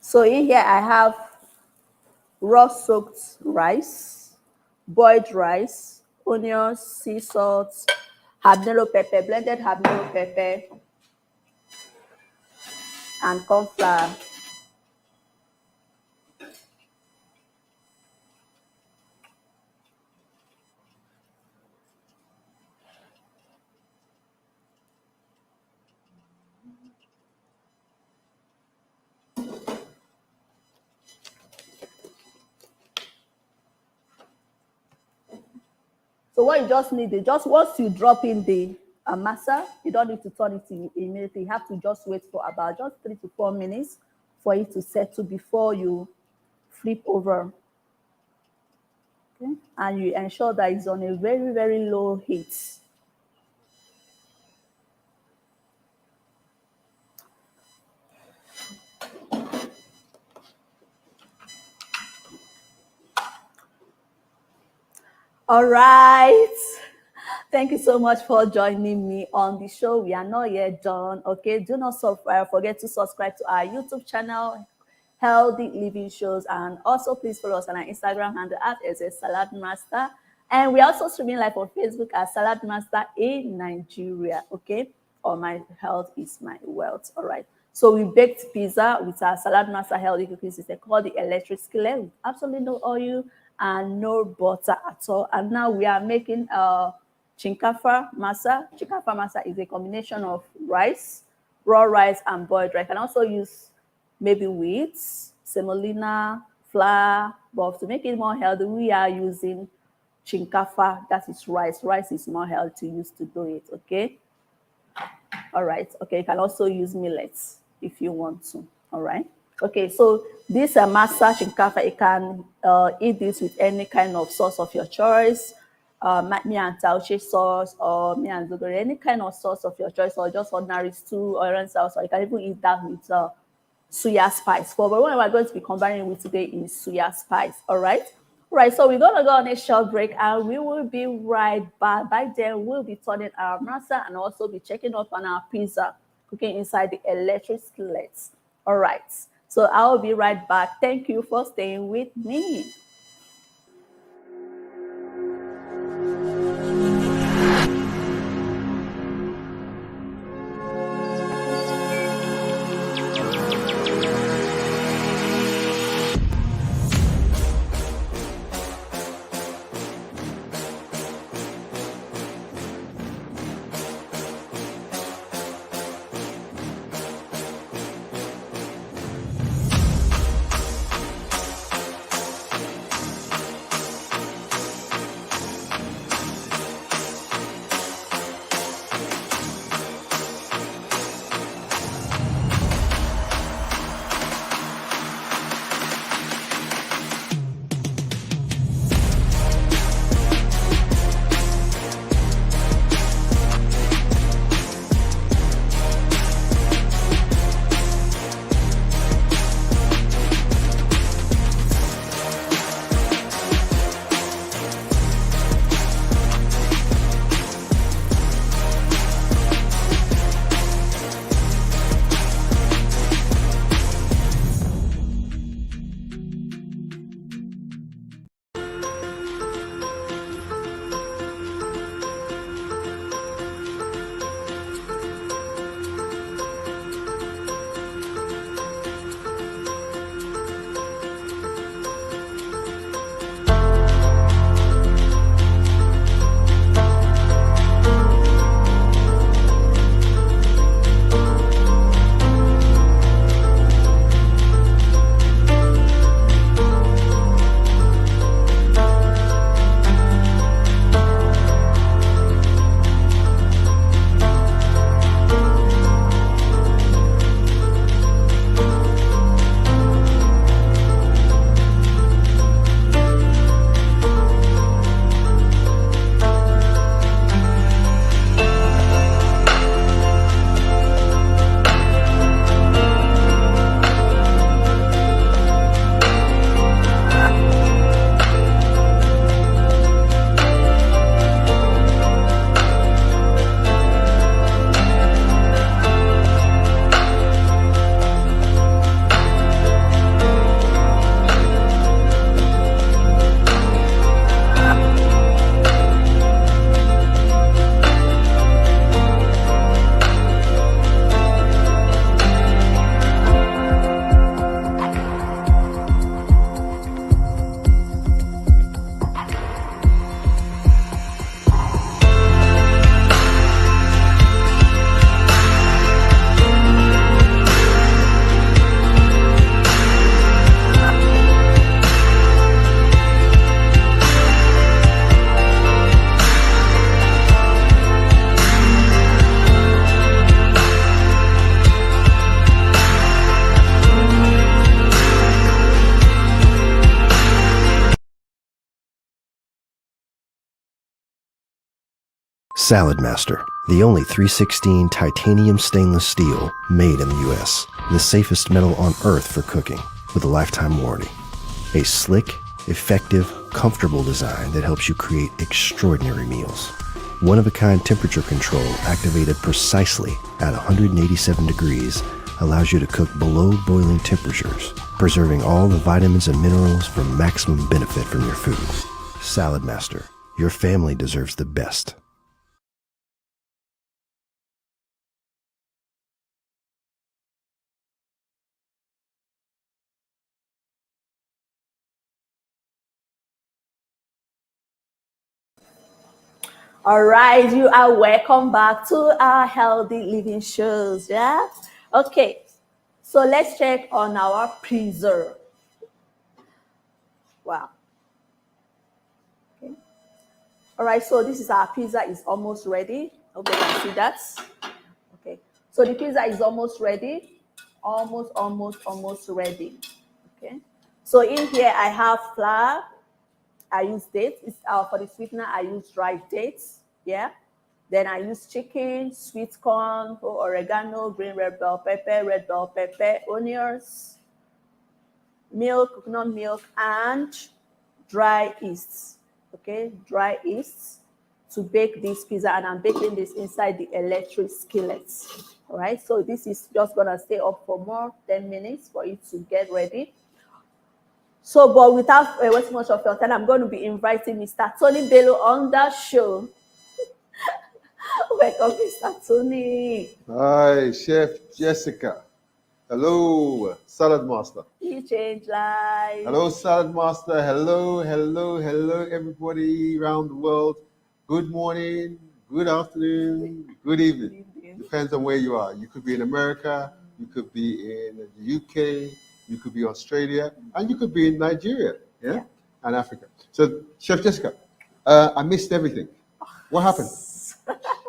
So in here I have raw soaked rice, boiled rice, onions, sea salt, habanero pepper, blended habanero pepper, and corn flour. So what you just need is just once you drop in the masa, you don't need to turn it immediately. You have to just wait for about just 3 to 4 minutes for it to settle before you flip over. Okay? And you ensure that it's on a very low heat. All right. Thank you so much for joining me on the show. We are not yet done. Okay, do not forget to subscribe to our YouTube channel, Healthy Living Shows, and also please follow us on our Instagram handle at Salad Master. And we also streaming live on Facebook as Salad Master in Nigeria. Okay, or My Health is My Wealth. All right. So we baked pizza with our Salad Master healthy cooking system called the electric skillet with absolutely no oil and no butter at all. And now we are making Shinkafa Masa. Shinkafa Masa is a combination of rice, raw rice, and boiled rice. You can also use maybe wheat, semolina, flour, but to make it more healthy, we are using Shinkafa, that is rice. Rice is more healthy to use to do it, okay? All right, okay, you can also use millets if you want to, all right? Okay, so this Masa Shinkafa, you can eat this with any kind of sauce of your choice, me and tauche sauce, or me and zogori, any kind of sauce of your choice, or just ordinary stew or orange sauce, or you can even eat that with suya spice. But what we're going to be combining with today is suya spice, all right? Right, so we're gonna go on a short break and we will be right back. By then, we'll be turning our masa and also be checking up on our pizza, cooking inside the electric skillets. All right, so I'll be right back. Thank you for staying with me. Salad Master, the only 316 titanium stainless steel made in the U.S., the safest metal on earth for cooking, with a lifetime warranty. A slick, Effective, comfortable design that helps you create extraordinary meals. One-of-a-kind temperature control activated precisely at 187 degrees allows you to cook below boiling temperatures, preserving all the vitamins and minerals for maximum benefit from your food. Salad Master, your family deserves the best. All right, you are welcome back to our healthy living shows. Yeah. Okay. So let's check on our pizza. Wow. Okay. All right. So this is our pizza is almost ready. Hope you can see that. Okay. So the pizza is almost ready. Almost ready. Okay. So in here I have flour. I use dates. It's for the sweetener. I use dried dates. Yeah. Then I use chicken, sweet corn, oregano, green red bell pepper, onions, milk, coconut milk, and dry yeast. Okay, dry yeast to bake this pizza, and I'm baking this inside the electric skillet. All right. So this is just gonna stay up for more 10 minutes for it to get ready. So, but without wasting much of your time, I'm going to be inviting Mr. Tony Bello on the show. Welcome, Mr. Tony. Hi, Chef Jessica. Hello, Salad Master. You change lives. Hello, Salad Master. Hello, everybody around the world. Good morning, good afternoon, good evening. Depends on where you are. You could be in America, you could be in the UK, you could be Australia, and you could be in Nigeria, yeah? And Africa. So, Chef Jessica, I missed everything. What happened?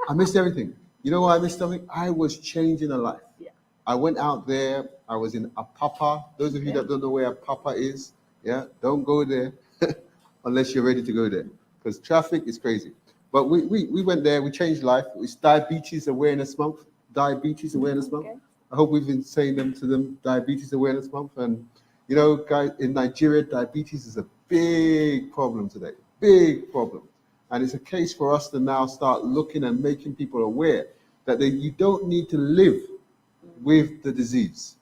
I missed everything. You know why I missed something? I was changing a life. Yeah. I went out there. I was in Apapa. Those of you that don't know where Apapa is, yeah, don't go there unless you're ready to go there, because traffic is crazy. But we went there. We changed life. It's Diabetes Awareness Month. Diabetes Awareness Month. I hope we've been saying to them Diabetes Awareness Month. And you know, guys, in Nigeria, diabetes is a big problem today. Big problem. And it's a case for us to now start looking and making people aware that you don't need to live with the disease.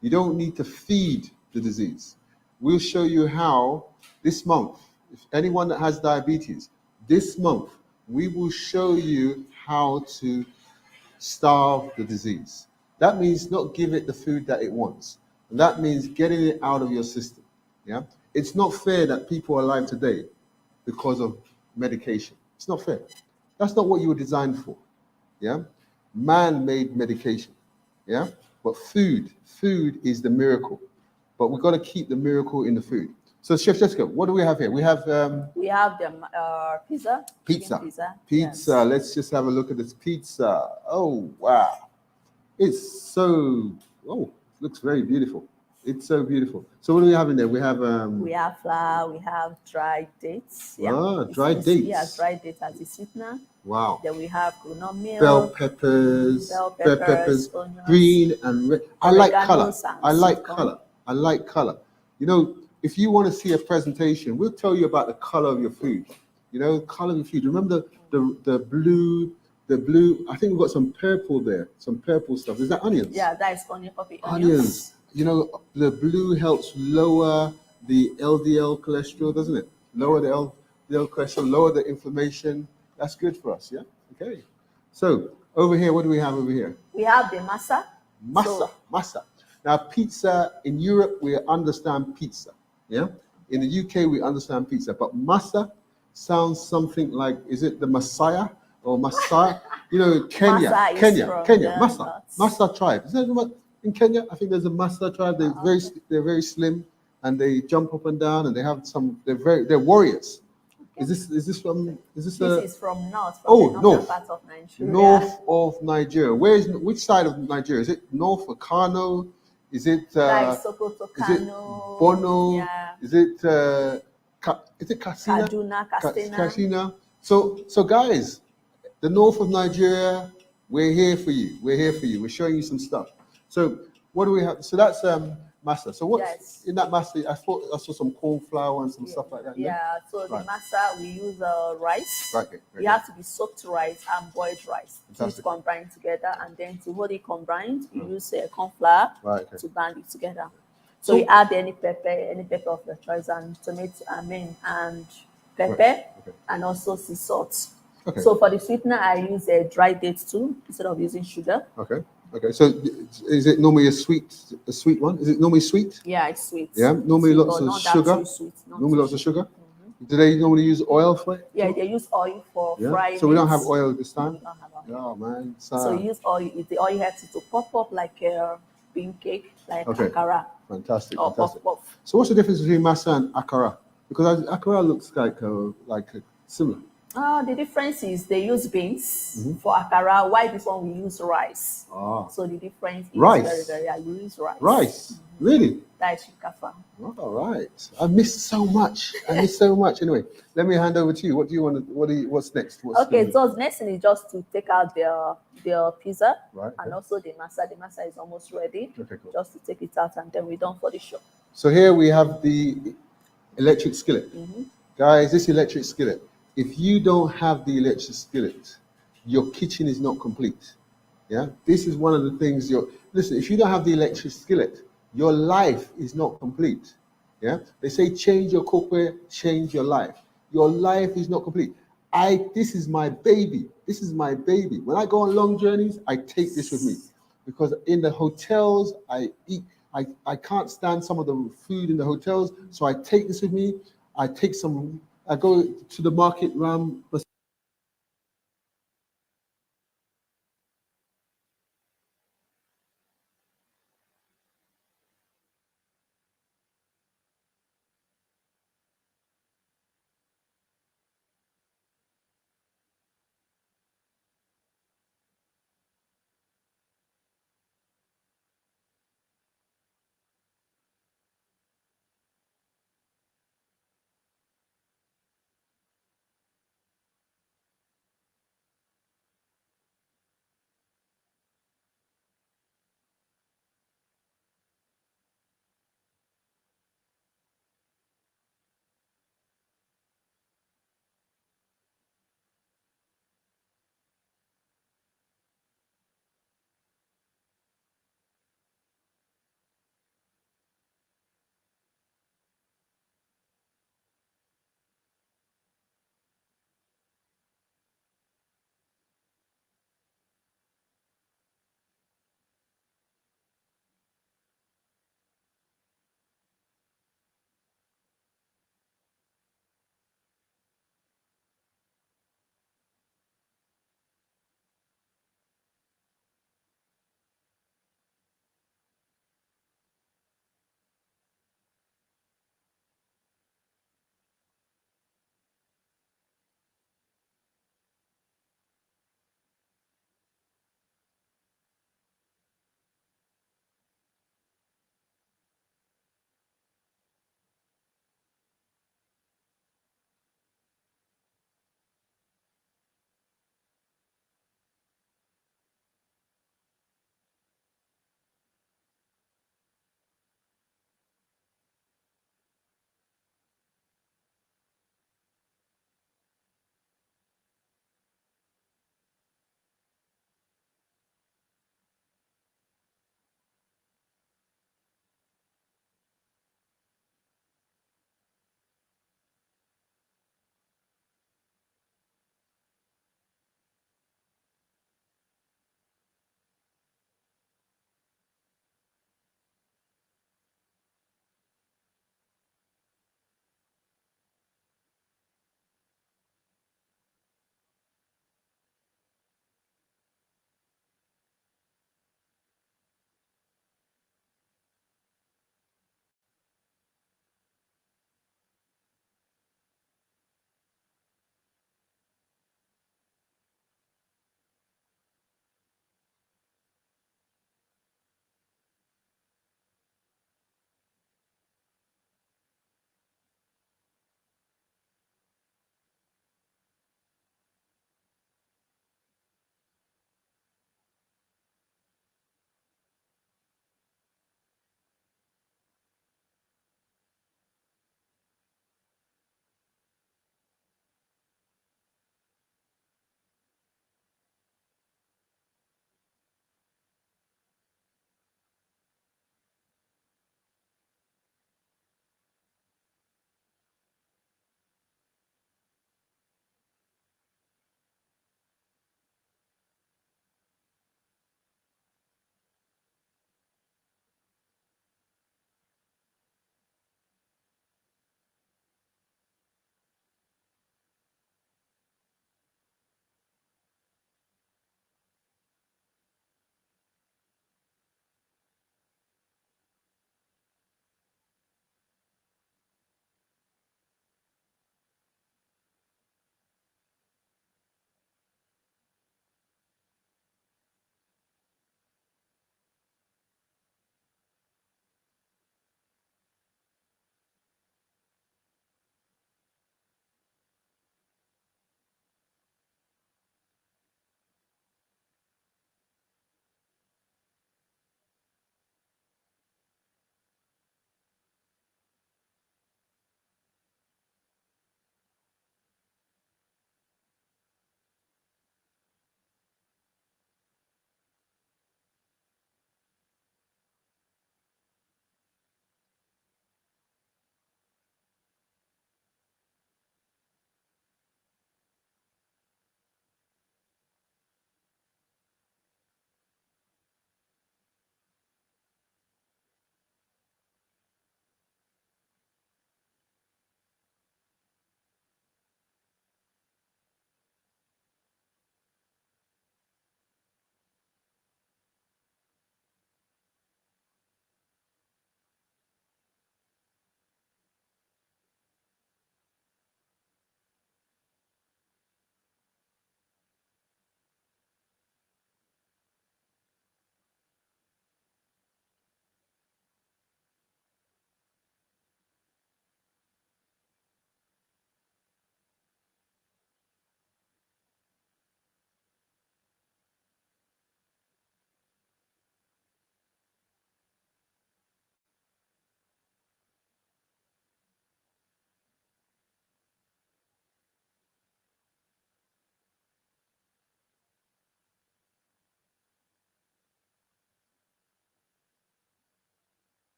You don't need to feed the disease. We'll show you how this month, if anyone that has diabetes, this month, we will show you how to starve the disease. That means not give it the food that it wants. And that means getting it out of your system. Yeah, it's not fair that people are alive today because of medication. It's not fair. That's not what you were designed for. Yeah, man-made medication. Yeah, but food is the miracle. But we've got to keep the miracle in the food. So, Chef Jessica, what do we have here? We have the pizza. Pizza. Yes. Let's just have a look at this pizza. Oh wow, it's so looks very beautiful. It's so beautiful. So what do we have in there? We have flour, we have dried dates. Yeah. Dried dates. Yeah, dried dates as a sweetener. Wow. Then we have coconut milk, bell peppers, onions, green and red. I like color. I like color. You know, if you want to see a presentation, we'll tell you about the color of your food. You know, color of your food. Remember the blue. I think we've got some purple there. Some purple stuff. Is that onions? Yeah, that is onion, coffee, onions. You know, the blue helps lower the LDL cholesterol, doesn't it? Lower the LDL cholesterol, lower the inflammation. That's good for us, yeah? Okay. So, over here, what do we have over here? We have the masa. Masa. Now, pizza, in Europe, we understand pizza, yeah? In the UK, we understand pizza. But masa sounds something like, is it the Messiah or Masai? You know, Kenya. Masa tribe. Is that what? In Kenya, I think there's a Masa tribe. They're very slim, and they jump up and down, and they have they're warriors. Okay. Is this from north? North part of Nigeria. North of Nigeria. Which side of Nigeria? Is it north of Kano? Is it Sokoto, Kano? Is it Bono? Yeah. Is it Katsina? Kaduna, Katsina. So guys, the north of Nigeria, we're here for you. We're showing you some stuff. So what do we have? So that's masa. So what's Yes. in that masa? I thought I saw some corn flour and some stuff like that. Yeah, so the Right. masa, we use rice. Right, okay, You have to be soaked rice and boiled rice. So it's Fantastic. combined together, and then to hold it combined, you use corn flour Right, okay. to band it together. So- So you add any pepper of your choice, and tomato, and pepper, and also sea salt. Okay. So for the sweetener, I use a dry date too instead of using sugar. Okay. Okay. So is it normally a sweet one? Is it normally sweet? Yeah, it's sweet. Yeah. Normally Sweet, lots but of not that sugar. too sweet, not Normally too lots of sugar. Do they normally use oil for it? Yeah, they use oil for Yeah. frying. So we don't have it. oil this time. We don't have oil. Oh man. So you use oil. The oil has to pop up like a bean cake, like Okay. akara. Fantastic. Or Fantastic. puff puff. So what's the difference between masa and akara? Because akara looks like similar. The difference is they use beans for akara, while this one we use rice. Ah. So the difference is Rice? very, I use rice. Rice? Really? That is Shinkafa. All right. I missed so much. Anyway, let me hand over to you. What do you want to? What's next? Okay, so the next thing is just to take out the pizza, Right, and okay. also the masa. The masa is almost ready. Okay, cool. Just to take it out, and then we're done for the show. So here we have the electric skillet. Guys, this electric skillet, if you don't have the electric skillet, your kitchen is not complete. Yeah, this is one of the things listen, if you don't have the electric skillet, your life is not complete. Yeah, they say change your cookware, change your life. Your life is not complete. This is my baby. This is my baby. When I go on long journeys, I take this with me, because in the hotels I eat. I can't stand some of the food in the hotels, so I take this with me. I go to the market around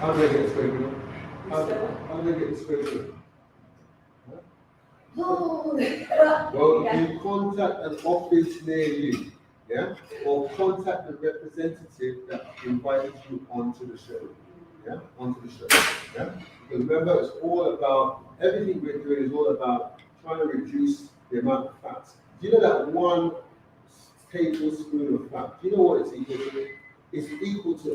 How do I get scraping? How do I get scraping? Well, you contact an office near you, yeah, or contact the representative that invited you onto the show, yeah, onto the show, yeah. Because remember, it's all about everything we're doing is all about trying to reduce the amount of fat. Do you know that 1 tablespoon of fat? Do you know what it's equal to? It's equal to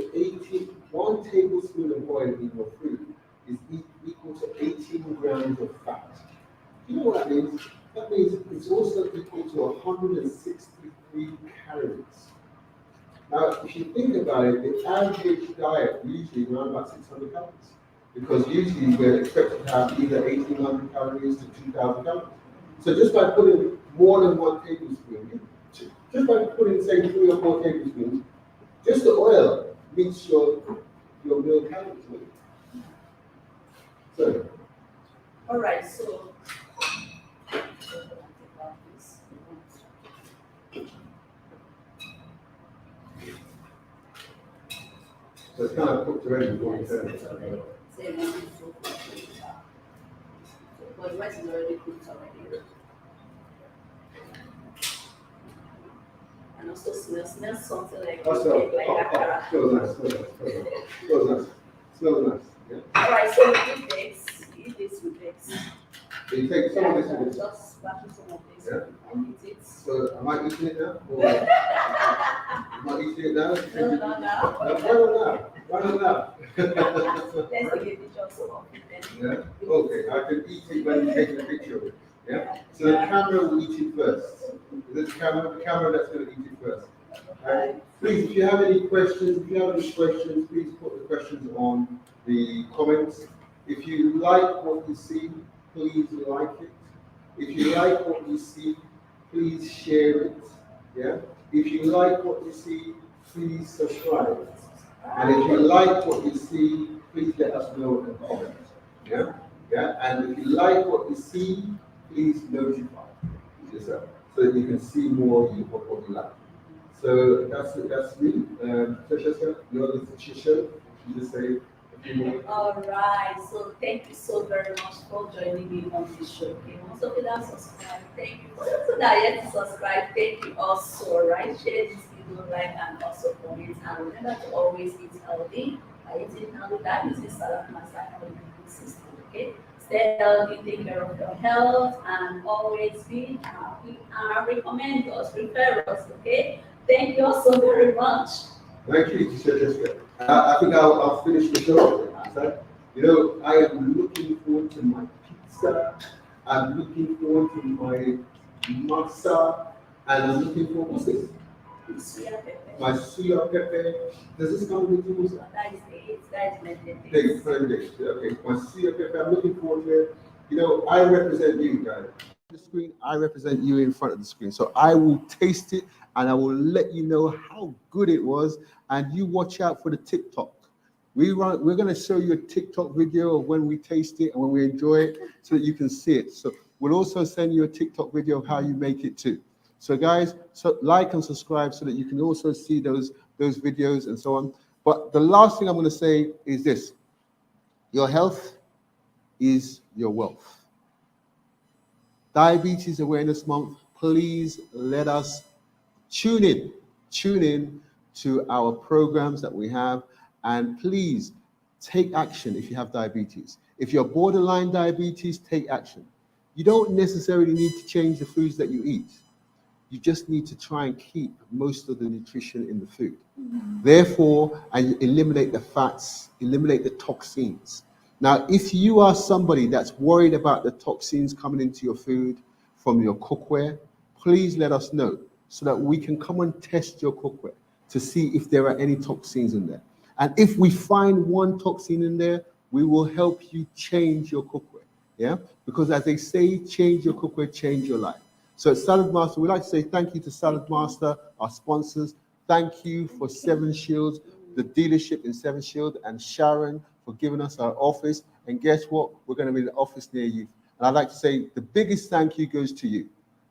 1 tablespoon of oil in your food is equal to 18 grams of fat. Do you know what that means? That means it's also equal to 163 calories. Now, if you think about it, the average diet usually around about 600 calories. Because usually we're expected to have either 1,800 calories to 2,000 calories. So just by putting more than 1 tablespoon, just by putting, say, 3 or 4 tablespoons, just the oil meets your meal calories. So, all right, so so it's kind of cooked already before you turn it. But the rice is already cooked already. And also smells something like akara. Smells nice. Yeah. All right, so we do this. We eat this with this. So you take some of this with this. Just splash some of this. Yeah. And eat it. So am I eating it now? Or am I eating it now? No. Why not now? Let's take a picture of some of it then. Yeah. Okay, I can eat it when you take a picture of it. Yeah. So the camera will eat it first. This camera, the camera that's going to eat it first. Please, if you have any questions, please put the questions on the comments. If you like what you see, please like it. If you like what you see, please share it. Yeah. If you like what you see, please subscribe. And if you like what you see, please let us know in the comments. Yeah. Yeah. And if you like what you see, please notify yourself so that you can see more of what you like. So that's me. Tricia, you're the Tricia. You just say a few more. All right. So thank you so very much for joining me on this show. Okay, most of you that subscribe, thank you. For those that are yet to subscribe, thank you also. All right, share this video, like, and also comment. And remember to always eat healthy. By eating healthy, that is the salad master healthy system. Okay. Stay healthy, take care of your health, and always be happy. And recommend us, refer us. Okay. Thank you all so very much. Thank you, Jessica. I think I'll finish the show. You know, I am looking forward to my pizza. I'm looking forward to my masa. And I'm looking forward, what's this? My suya pepe. Does this come with tools? That is blended. Okay, my suya pepe. I'm looking forward to it. You know, I represent you guys. The screen, I represent you in front of the screen. So I will taste it and I will let you know how good it was. And you watch out for the TikTok. We're going to show you a TikTok video of when we taste it and when we enjoy it so that you can see it. So we'll also send you a TikTok video of how you make it too. So guys, so like and subscribe so that you can also see those videos and so on. But the last thing I'm going to say is this. Your health is your wealth. Diabetes Awareness Month, please let us tune in to our programs that we have, and please take action if you have diabetes. If you're borderline diabetes, take action. You don't necessarily need to change the foods that you eat. You just need to try and keep most of the nutrition in the food. Therefore, and eliminate the fats, eliminate the toxins. Now, if you are somebody that's worried about the toxins coming into your food from your cookware, please let us know so that we can come and test your cookware to see if there are any toxins in there. And if we find one toxin in there, we will help you change your cookware. Yeah? Because as they say, change your cookware, change your life. So at Salad Master, we'd like to say thank you to Salad Master, our sponsors. Thank you for Seven Shields, the dealership in Seven Shields, and Sharon for giving us our office. And guess what? We're going to be in the office near you. And I'd like to say the biggest thank you goes to you,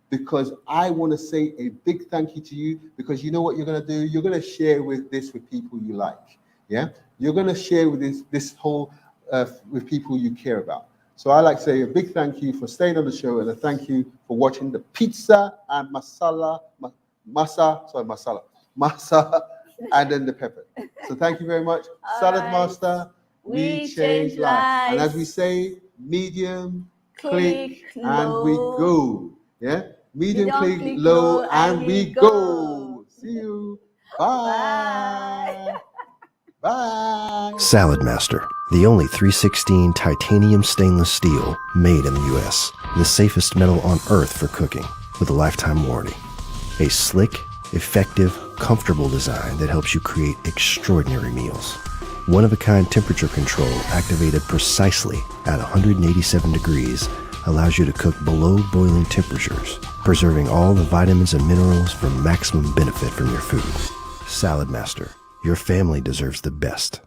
because I want to say a big thank you to you, because you know what you're going to do? You're going to share with people you like. Yeah, you're going to share with this whole with people you care about. So I like to say a big thank you for staying on the show, and a thank you for watching the pizza and masa, and then the pepper. So thank you very much. Salad Master, we change lives. And as we say, medium, click, and we go. Yeah, medium, click, low, and we go. See you. Bye. Bye. Salad Master, the only 316 titanium stainless steel made in the US. The safest metal on earth for cooking, with a lifetime warranty. A slick, effective, comfortable design that helps you create extraordinary meals. One-of-a-kind temperature control activated precisely at 187 degrees allows you to cook below boiling temperatures, preserving all the vitamins and minerals for maximum benefit from your food. Salad Master, your family deserves the best.